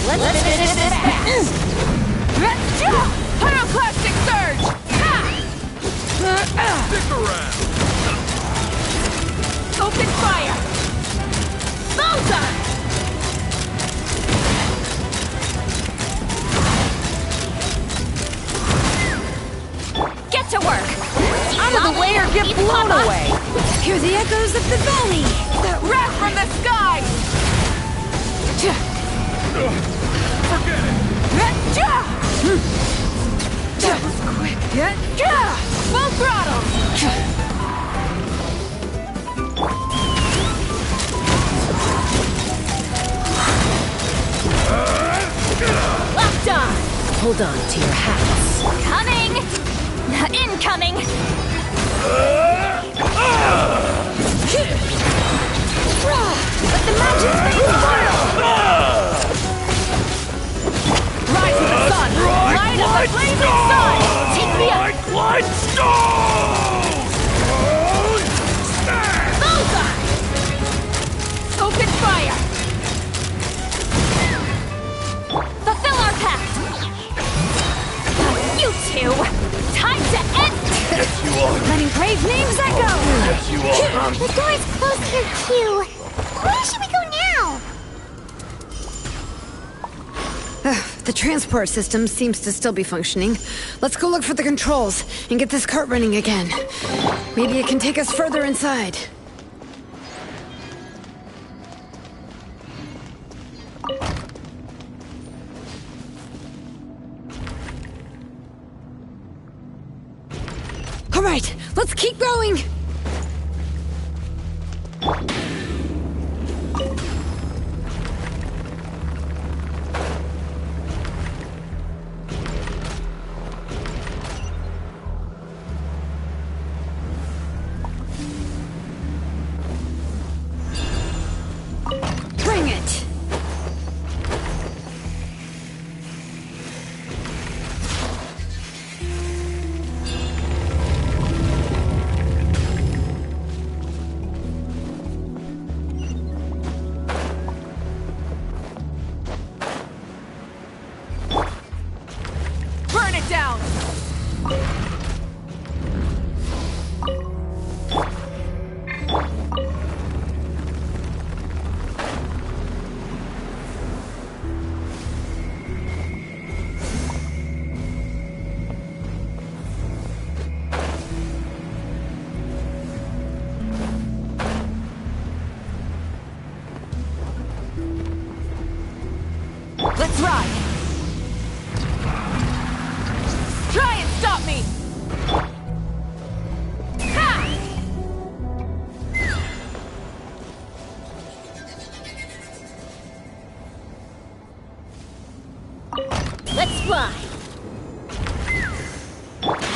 Let's finish this fast! Pyroclastic surge! Stick around! Open fire! Bullseye! Get to work! Out of the way or get blown away! Hear the echoes of the valley! Wrath from the sky! Forget it! That was quick! Full throttle! Locked on! Hold on to your hats. Coming! Incoming! Let the magic fire! Rise of the sun! Light of the blazing sun! Take me up! Light stone! Bullseye! Open fire! Fulfill our pact! You two! Time to end! Yes, you are! Letting brave names echo! Yes, you are! The door's closed here, too. Where should we go now? The transport system seems to still be functioning. Let's go look for the controls and get this cart running again. Maybe it can take us further inside. All right, let's keep going! Bring it! Burn it down! Let's ride!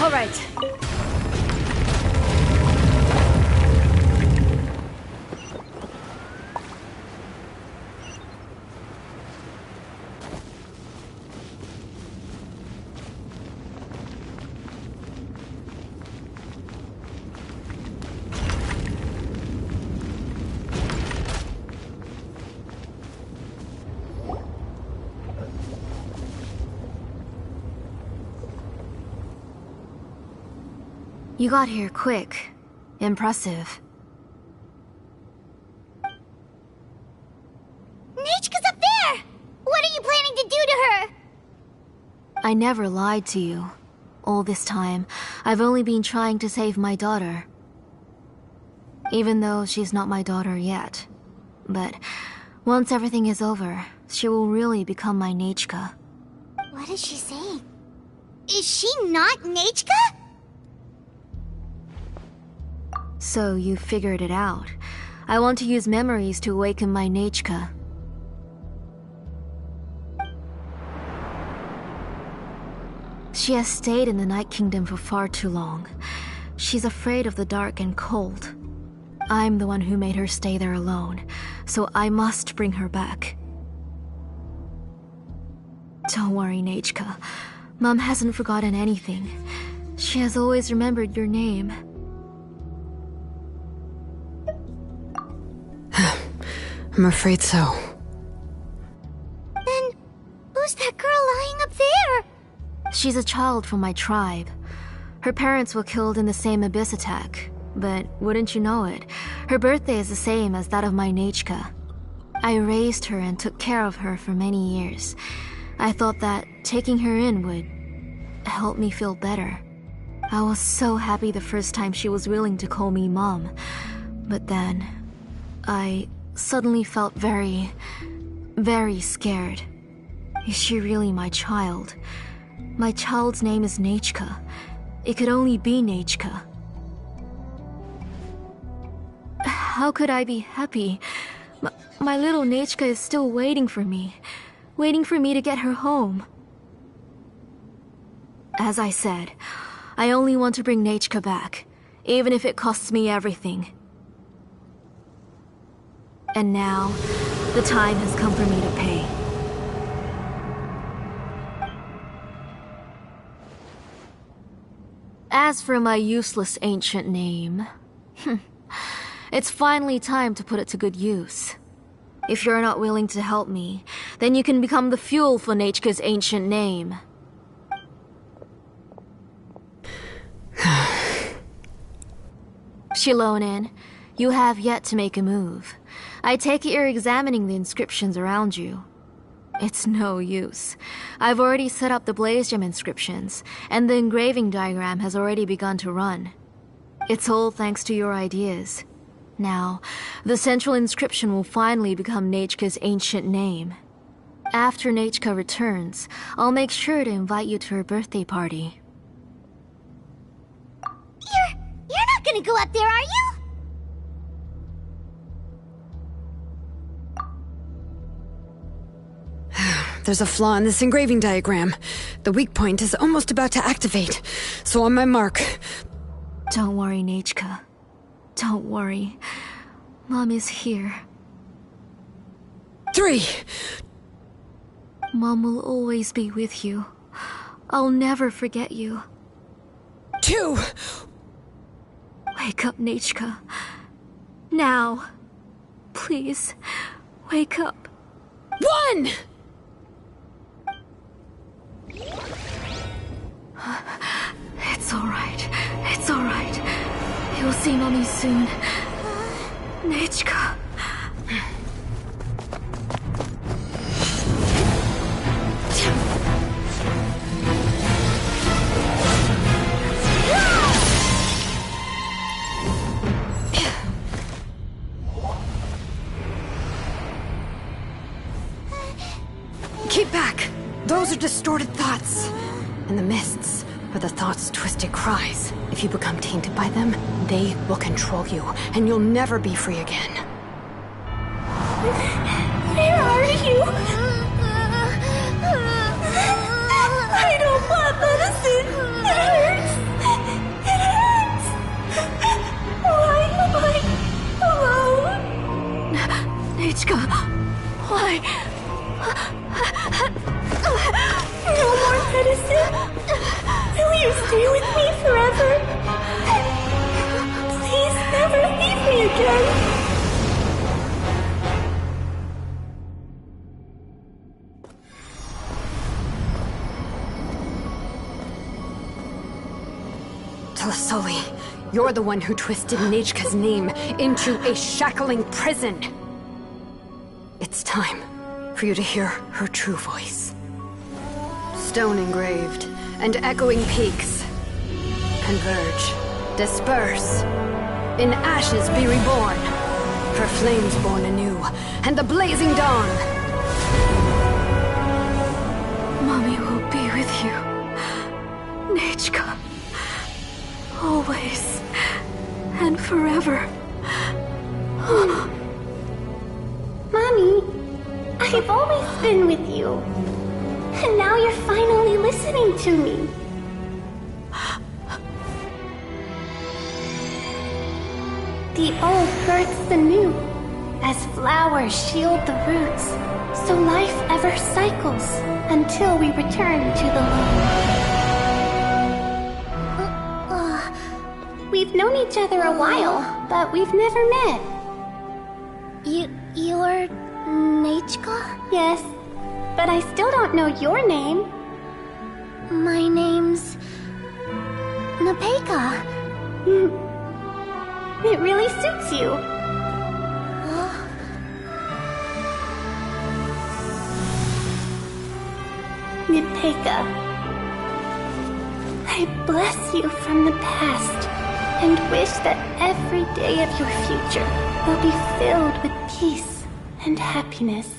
All right. You got here quick. Impressive. Nechka's up there! What are you planning to do to her? I never lied to you. All this time, I've only been trying to save my daughter. Even though she's not my daughter yet. But once everything is over, she will really become my Nechka. What is she saying? Is she not Nechka? So you figured it out. I want to use memories to awaken my Nechka. She has stayed in the Night Kingdom for far too long. She's afraid of the dark and cold. I'm the one who made her stay there alone, so I must bring her back. Don't worry, Nechka. Mom hasn't forgotten anything. She has always remembered your name. I'm afraid so. Then, who's that girl lying up there? She's a child from my tribe. Her parents were killed in the same abyss attack. But wouldn't you know it, her birthday is the same as that of my Nechka. I raised her and took care of her for many years. I thought that taking her in would help me feel better. I was so happy the first time she was willing to call me Mom. But then, I suddenly felt very scared. Is she really my child? My child's name is Nechka. It could only be Nechka. How could I be happy? My little Nechka is still waiting for me to get her home. As I said, I only want to bring Nechka back, even if it costs me everything. And now, the time has come for me to pay. As for my useless ancient name, it's finally time to put it to good use. If you're not willing to help me, then you can become the fuel for Nechka's ancient name. Xilonen, you have yet to make a move. I take it you're examining the inscriptions around you. It's no use. I've already set up the Blaze Gem inscriptions, and the engraving diagram has already begun to run. It's all thanks to your ideas. Now, the central inscription will finally become Nechka's ancient name. After Nechka returns, I'll make sure to invite you to her birthday party. You're not gonna go up there, are you? There's a flaw in this engraving diagram. The weak point is almost about to activate. So on my mark. Don't worry, Nechka. Don't worry. Mom is here. 3. Mom will always be with you. I'll never forget you. 2. Wake up, Nechka. Now. Please, wake up. 1! It's alright. It's alright. You'll see Mommy soon. Nechka. Keep back! Those are distorted thoughts. And the mists are the thoughts' twisted cries. If you become tainted by them, they will control you, and you'll never be free again. Where are you? I don't want medicine. It hurts. Nechka, why? No more medicine? Will you stay with me forever? Please never leave me again. Tlasoli, you're the one who twisted Nechka's name into a shackling prison. It's time for you to hear her true voice. Stone engraved and echoing peaks converge, disperse, in ashes be reborn, her flames born anew, and the blazing dawn. Mommy will be with you, Nechka. Always and forever. Mommy, I've always been with you. And now you're finally listening to me. The old births the new, as flowers shield the roots, so life ever cycles until we return to the loom. We've known each other a while, but we've never met. You're Nechka? Yes, but I still don't know your name. My name's Nepeka. It really suits you. Nepeka, I bless you from the past and wish that every day of your future will be filled with peace and happiness.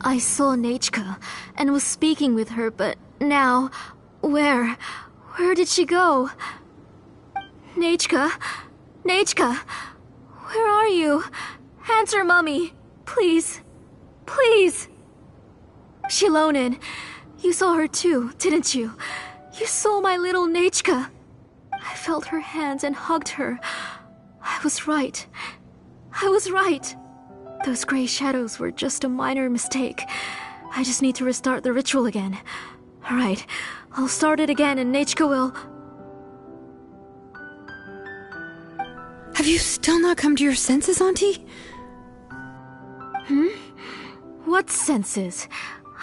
I saw Nechka and was speaking with her, but now, where did she go? Nechka? Nechka? Where are you? Answer, Mommy. Please. Please. Shilonen, you saw her too, didn't you? You saw my little Nechka. I felt her hands and hugged her. I was right. I was right. Those gray shadows were just a minor mistake. I just need to restart the ritual again. Alright, I'll start it again and Nechka will... Have you still not come to your senses, Auntie? What senses?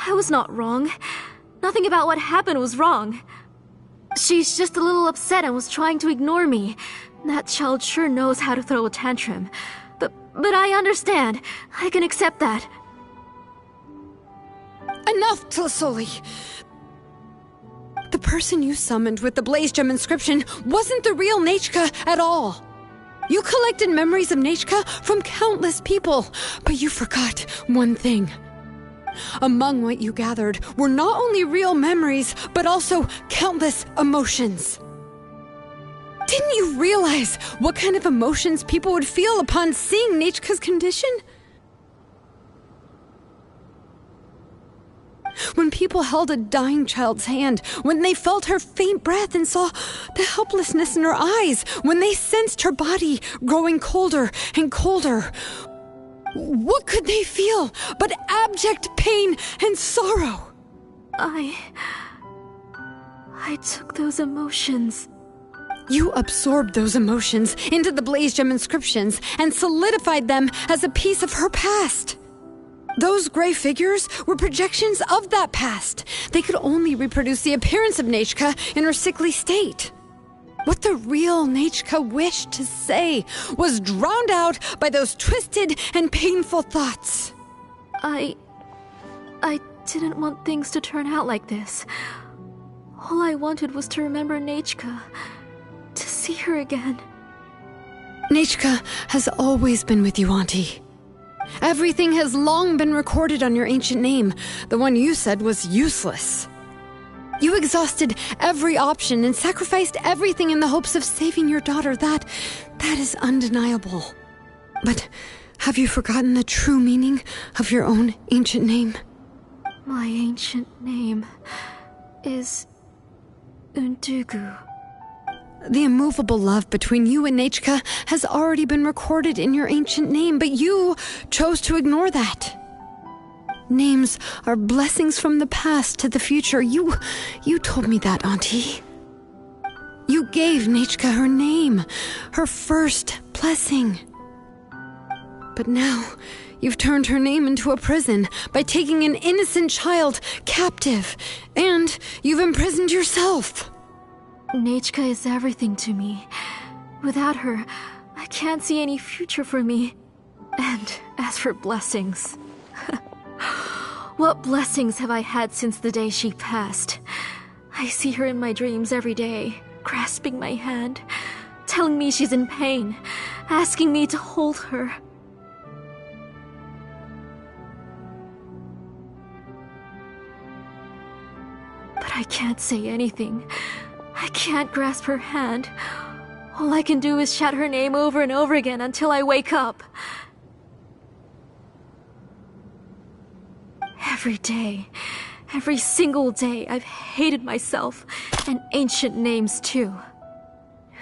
I was not wrong. Nothing about what happened was wrong. She's just a little upset and was trying to ignore me. That child sure knows how to throw a tantrum. But I understand. I can accept that. Enough, Tlasoli! The person you summoned with the Blaze Gem inscription wasn't the real Nechka at all. You collected memories of Nechka from countless people, but you forgot one thing. Among what you gathered were not only real memories, but also countless emotions. Didn't you realize what kind of emotions people would feel upon seeing Nechka's condition? When people held a dying child's hand, when they felt her faint breath and saw the helplessness in her eyes, when they sensed her body growing colder and colder, what could they feel but abject pain and sorrow? I took those emotions. You absorbed those emotions into the Blaze Gem inscriptions and solidified them as a piece of her past. Those gray figures were projections of that past. They could only reproduce the appearance of Nechka in her sickly state. What the real Nechka wished to say was drowned out by those twisted and painful thoughts. I didn't want things to turn out like this. All I wanted was to remember Nechka. To see her again. Nechka has always been with you, Auntie. Everything has long been recorded on your ancient name, the one you said was useless. You exhausted every option and sacrificed everything in the hopes of saving your daughter. That is undeniable. But have you forgotten the true meaning of your own ancient name? My ancient name is Untugu. The immovable love between you and Nechka has already been recorded in your ancient name, but you chose to ignore that. Names are blessings from the past to the future. You told me that, Auntie. You gave Nechka her name, her first blessing. But now, you've turned her name into a prison by taking an innocent child captive, and you've imprisoned yourself. Nechka is everything to me. Without her, I can't see any future for me. And as for blessings... What blessings have I had since the day she passed? I see her in my dreams every day, grasping my hand, telling me she's in pain, asking me to hold her. But I can't say anything. I can't grasp her hand. All I can do is shout her name over and over again until I wake up. Every day, every single day, I've hated myself, and ancient names too.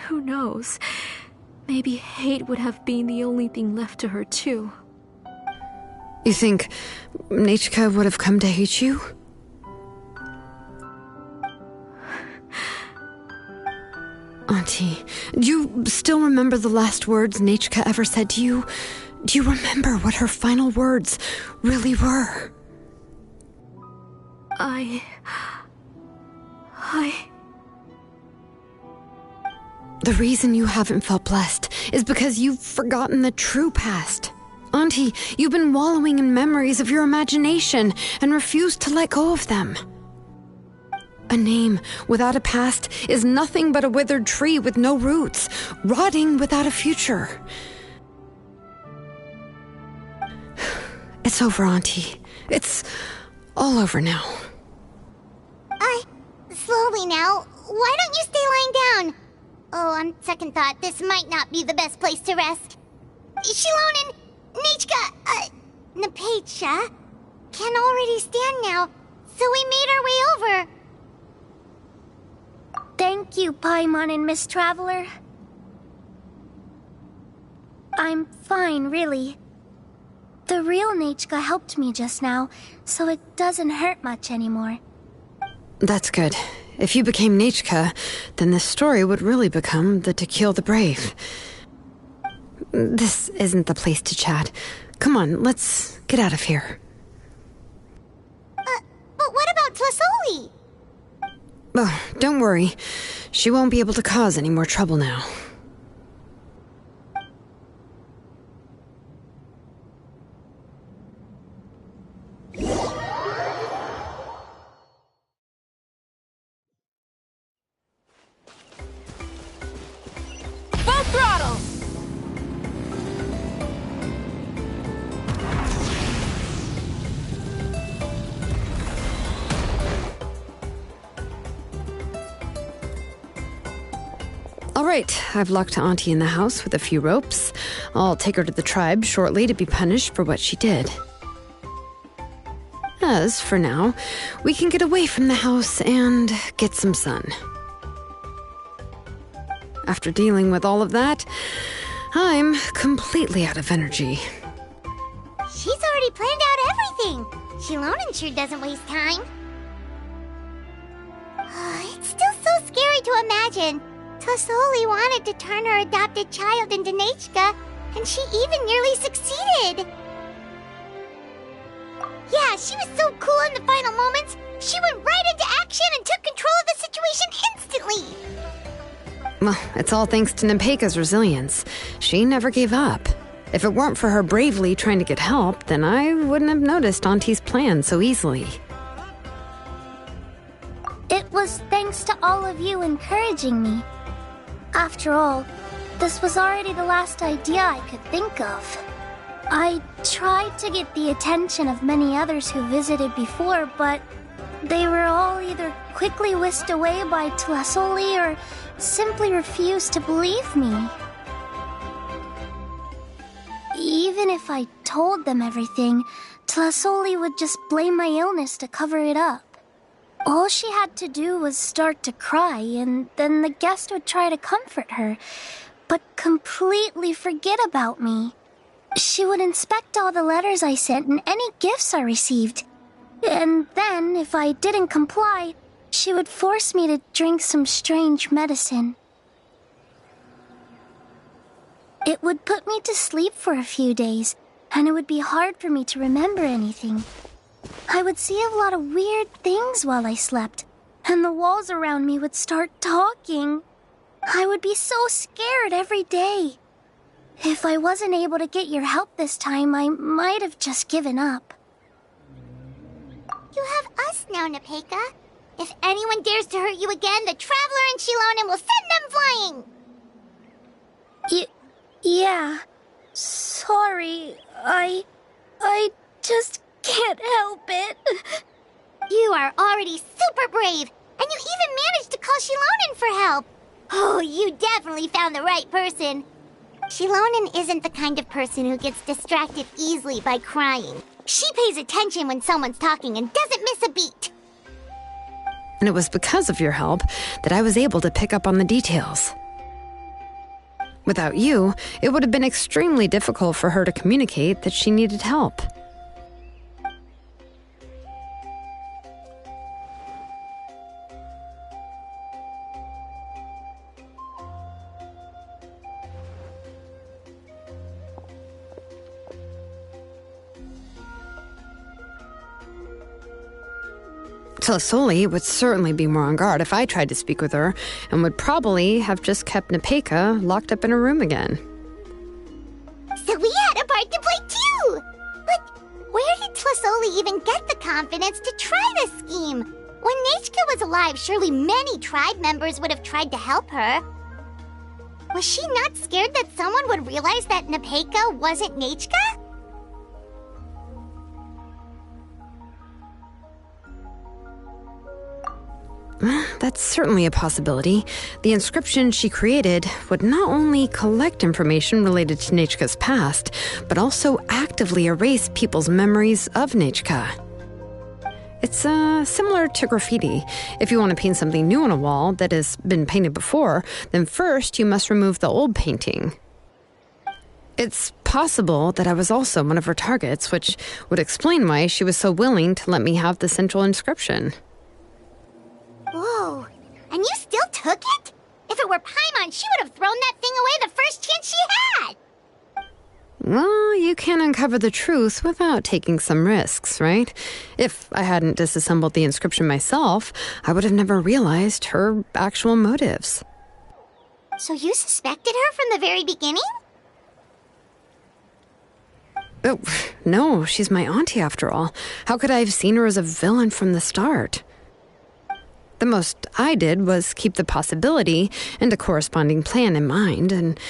Who knows? Maybe hate would have been the only thing left to her too. You think Nechka would have come to hate you? Auntie, do you still remember the last words Nechka ever said to you? Do you remember what her final words really were? The reason you haven't felt blessed is because you've forgotten the true past. Auntie, you've been wallowing in memories of your imagination and refused to let go of them. A name without a past is nothing but a withered tree with no roots, rotting without a future. It's over, Auntie. It's all over now. Slowly now. Why don't you stay lying down? Oh, on second thought, this might not be the best place to rest. Xilonen, Nechka, Nepetya can already stand now, so we made our way over. Thank you, Paimon and Miss Traveler. I'm fine, really. The real Nechka helped me just now, so it doesn't hurt much anymore. That's good. If you became Nechka, then this story would really become the To Kill the Brave. This isn't the place to chat. Come on, let's get out of here. But what about Tlasoli? Oh, don't worry. She won't be able to cause any more trouble now. Full throttle! All right, I've locked Auntie in the house with a few ropes. I'll take her to the tribe shortly to be punished for what she did. As for now, we can get away from the house and get some sun. After dealing with all of that, I'm completely out of energy. She's already planned out everything. Xilonen sure doesn't waste time. It's still so scary to imagine. Tlasoli wanted to turn her adopted child into Nechka, and she even nearly succeeded. Yeah, she was so cool in the final moments. She went right into action and took control of the situation instantly. Well, it's all thanks to Nepeka's resilience. She never gave up. If it weren't for her bravely trying to get help, then I wouldn't have noticed Auntie's plan so easily. It was thanks to all of you encouraging me. After all, this was already the last idea I could think of. I tried to get the attention of many others who visited before, but they were all either quickly whisked away by Tlasoli or simply refused to believe me. Even if I told them everything, Tlasoli would just blame my illness to cover it up. All she had to do was start to cry, and then the guest would try to comfort her, but completely forget about me. She would inspect all the letters I sent and any gifts I received. And then, if I didn't comply, she would force me to drink some strange medicine. It would put me to sleep for a few days, and it would be hard for me to remember anything. I would see a lot of weird things while I slept, and the walls around me would start talking. I would be so scared every day. If I wasn't able to get your help this time, I might have just given up. You have us now, Nepeka. If anyone dares to hurt you again, the Traveler and Shilonen will send them flying! Yeah. Sorry, I just can't help it. You are already super brave, and you even managed to call Shilonen for help. Oh, you definitely found the right person. Shilonen isn't the kind of person who gets distracted easily by crying. She pays attention when someone's talking and doesn't miss a beat. And it was because of your help that I was able to pick up on the details. Without you, it would have been extremely difficult for her to communicate that she needed help. Tlasoli would certainly be more on guard if I tried to speak with her, and would probably have just kept Nepeka locked up in her room again. So we had a part to play too! But where did Tlasoli even get the confidence to try this scheme? When Nechka was alive, surely many tribe members would have tried to help her. Was she not scared that someone would realize that Nepeka wasn't Nechka? That's certainly a possibility. The inscription she created would not only collect information related to Nechka's past, but also actively erase people's memories of Nechka. It's similar to graffiti. If you want to paint something new on a wall that has been painted before, then first you must remove the old painting. It's possible that I was also one of her targets, which would explain why she was so willing to let me have the central inscription. Whoa, and you still took it? If it were Paimon, she would have thrown that thing away the first chance she had! Well, you can't uncover the truth without taking some risks, right? If I hadn't disassembled the inscription myself, I would have never realized her actual motives. So you suspected her from the very beginning? Oh, no, she's my auntie after all. How could I have seen her as a villain from the start? The most I did was keep the possibility and a corresponding plan in mind, and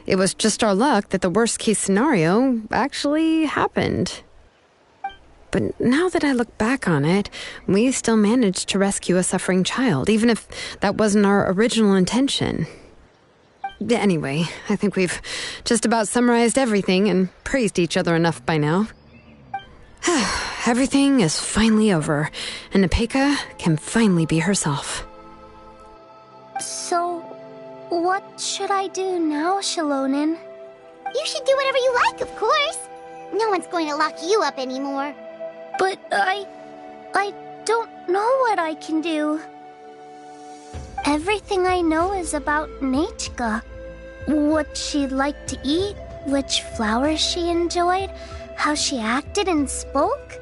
it was just our luck that the worst-case scenario actually happened. But now that I look back on it, we still managed to rescue a suffering child, even if that wasn't our original intention. Anyway, I think we've just about summarized everything and praised each other enough by now. Everything is finally over, and Nepeka can finally be herself. So, what should I do now, Shilonen? You should do whatever you like, of course. No one's going to lock you up anymore. But I don't know what I can do. Everything I know is about Nechka. What she liked to eat, which flowers she enjoyed, how she acted and spoke.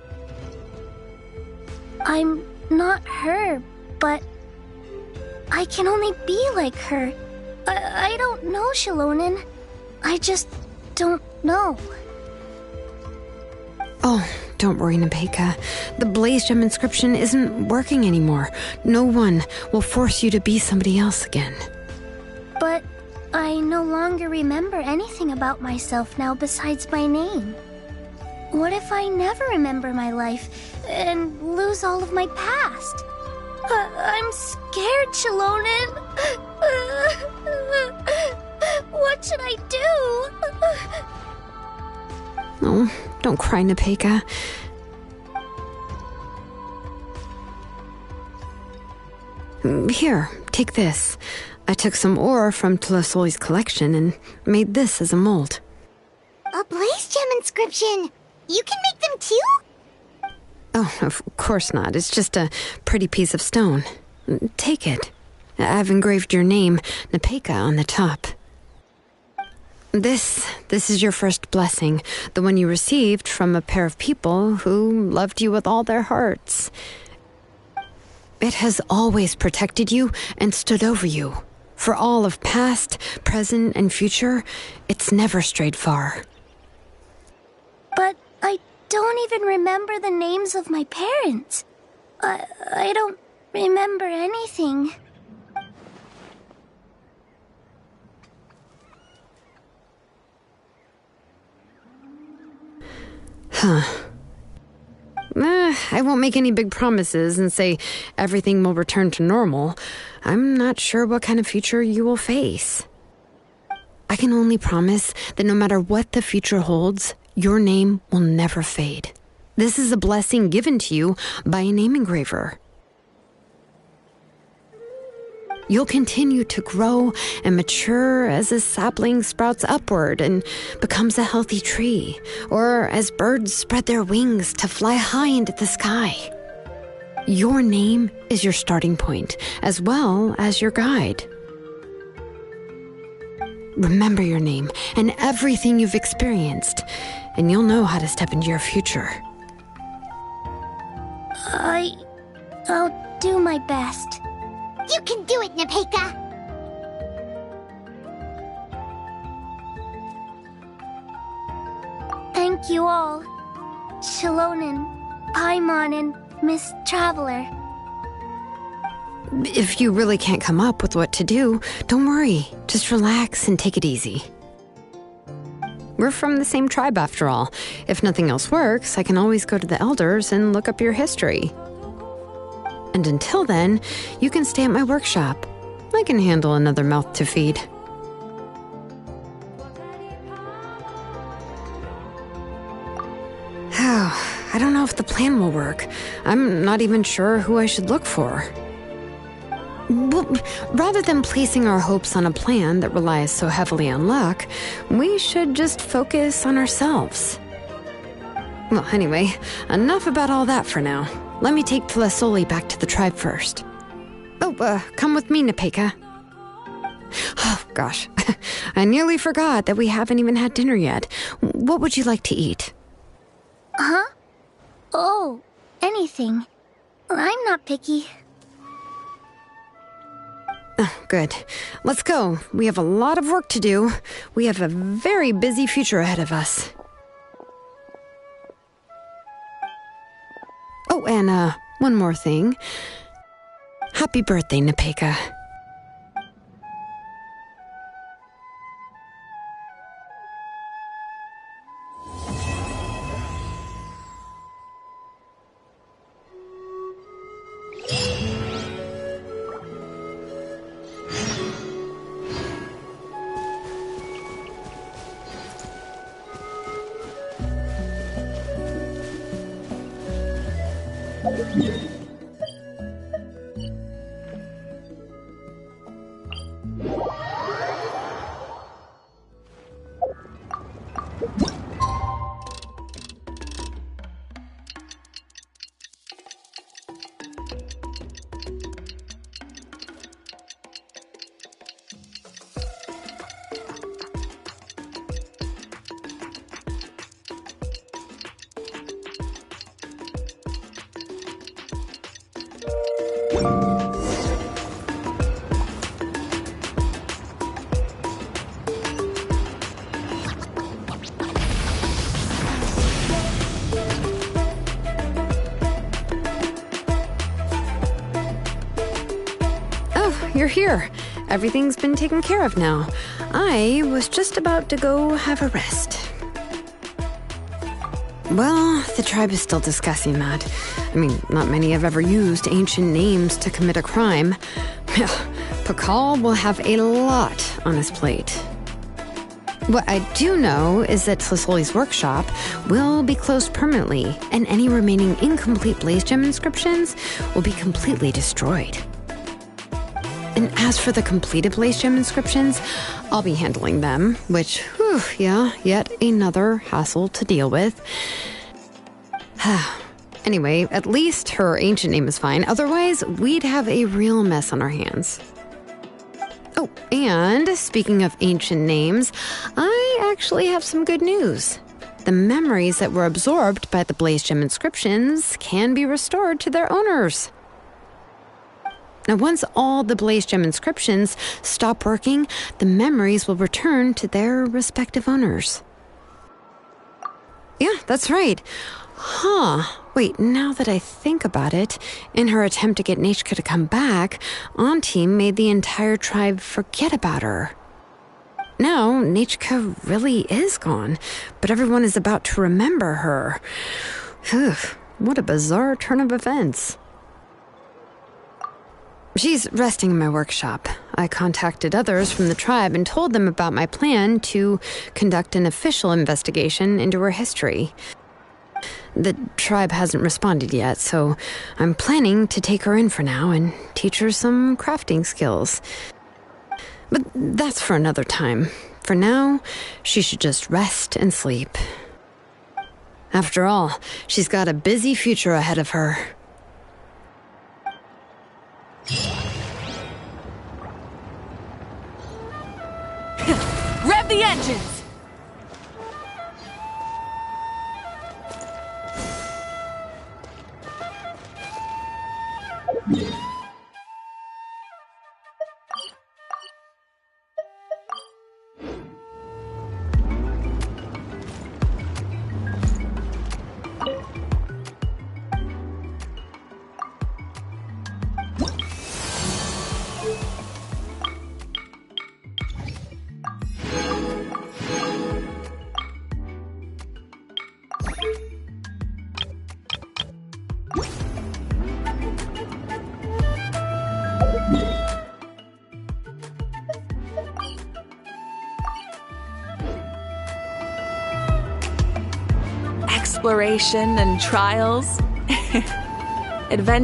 I'm not her, but I can only be like her. I don't know, Shilonen. I just don't know. Oh, don't worry, Nepeka. The Blaze Gem inscription isn't working anymore. No one will force you to be somebody else again. But I no longer remember anything about myself now besides my name. What if I never remember my life and lose all of my past? I'm scared, Shilonen. What should I do? Oh, don't cry, Nepeka. Here, take this. I took some ore from Tlasoli's collection and made this as a mold. A blaze gem inscription! You can make them too? Oh, of course not. It's just a pretty piece of stone. Take it. I've engraved your name, Nepeka, on the top. This is your first blessing, the one you received from a pair of people who loved you with all their hearts. It has always protected you and stood over you. For all of past, present, and future, it's never strayed far. But I don't even remember the names of my parents. I don't remember anything. I won't make any big promises and say everything will return to normal. I'm not sure what kind of future you will face. I can only promise that no matter what the future holds, your name will never fade. This is a blessing given to you by a name engraver. You'll continue to grow and mature as a sapling sprouts upward and becomes a healthy tree, or as birds spread their wings to fly high into the sky. Your name is your starting point, as well as your guide. Remember your name and everything you've experienced, and you'll know how to step into your future. I'll do my best. You can do it, Nepeka! Thank you all. Shilonen, Paimon, and Miss Traveler. If you really can't come up with what to do, don't worry. Just relax and take it easy. We're from the same tribe after all. If nothing else works, I can always go to the elders and look up your history. And until then, you can stay at my workshop. I can handle another mouth to feed. I don't know if the plan will work. I'm not even sure who I should look for. Well, rather than placing our hopes on a plan that relies so heavily on luck, we should just focus on ourselves. Well, anyway, enough about all that for now. Let me take Tlasoli back to the tribe first. Oh, come with me, Nepeka. Oh, gosh. I nearly forgot that we haven't even had dinner yet. What would you like to eat? Huh? Oh, anything. I'm not picky. Oh, good. Let's go. We have a lot of work to do. We have a very busy future ahead of us. Oh, and one more thing. Happy birthday, Nepeka. You're here. Everything's been taken care of now. I was just about to go have a rest. Well, the tribe is still discussing that. I mean, not many have ever used ancient names to commit a crime. Pakal will have a lot on his plate. What I do know is that Tlisoli's workshop will be closed permanently, and any remaining incomplete Blaze Gem inscriptions will be completely destroyed. And as for the completed Blaze Gem inscriptions, I'll be handling them, which, yet another hassle to deal with. Anyway, at least her ancient name is fine. Otherwise, we'd have a real mess on our hands. Oh, and speaking of ancient names, I actually have some good news. The memories that were absorbed by the Blaze Gem inscriptions can be restored to their owners. Now, once all the Blaze Gem inscriptions stop working, the memories will return to their respective owners. Yeah, that's right. Wait, now that I think about it, in her attempt to get Nechka to come back, Auntie made the entire tribe forget about her. Now, Nechka really is gone, but everyone is about to remember her. What a bizarre turn of events. She's resting in my workshop. I contacted others from the tribe and told them about my plan to conduct an official investigation into her history. The tribe hasn't responded yet, so I'm planning to take her in for now and teach her some crafting skills. But that's for another time. For now, she should just rest and sleep. After all, she's got a busy future ahead of her. Rev the engines! Exploration and trials. Adventure.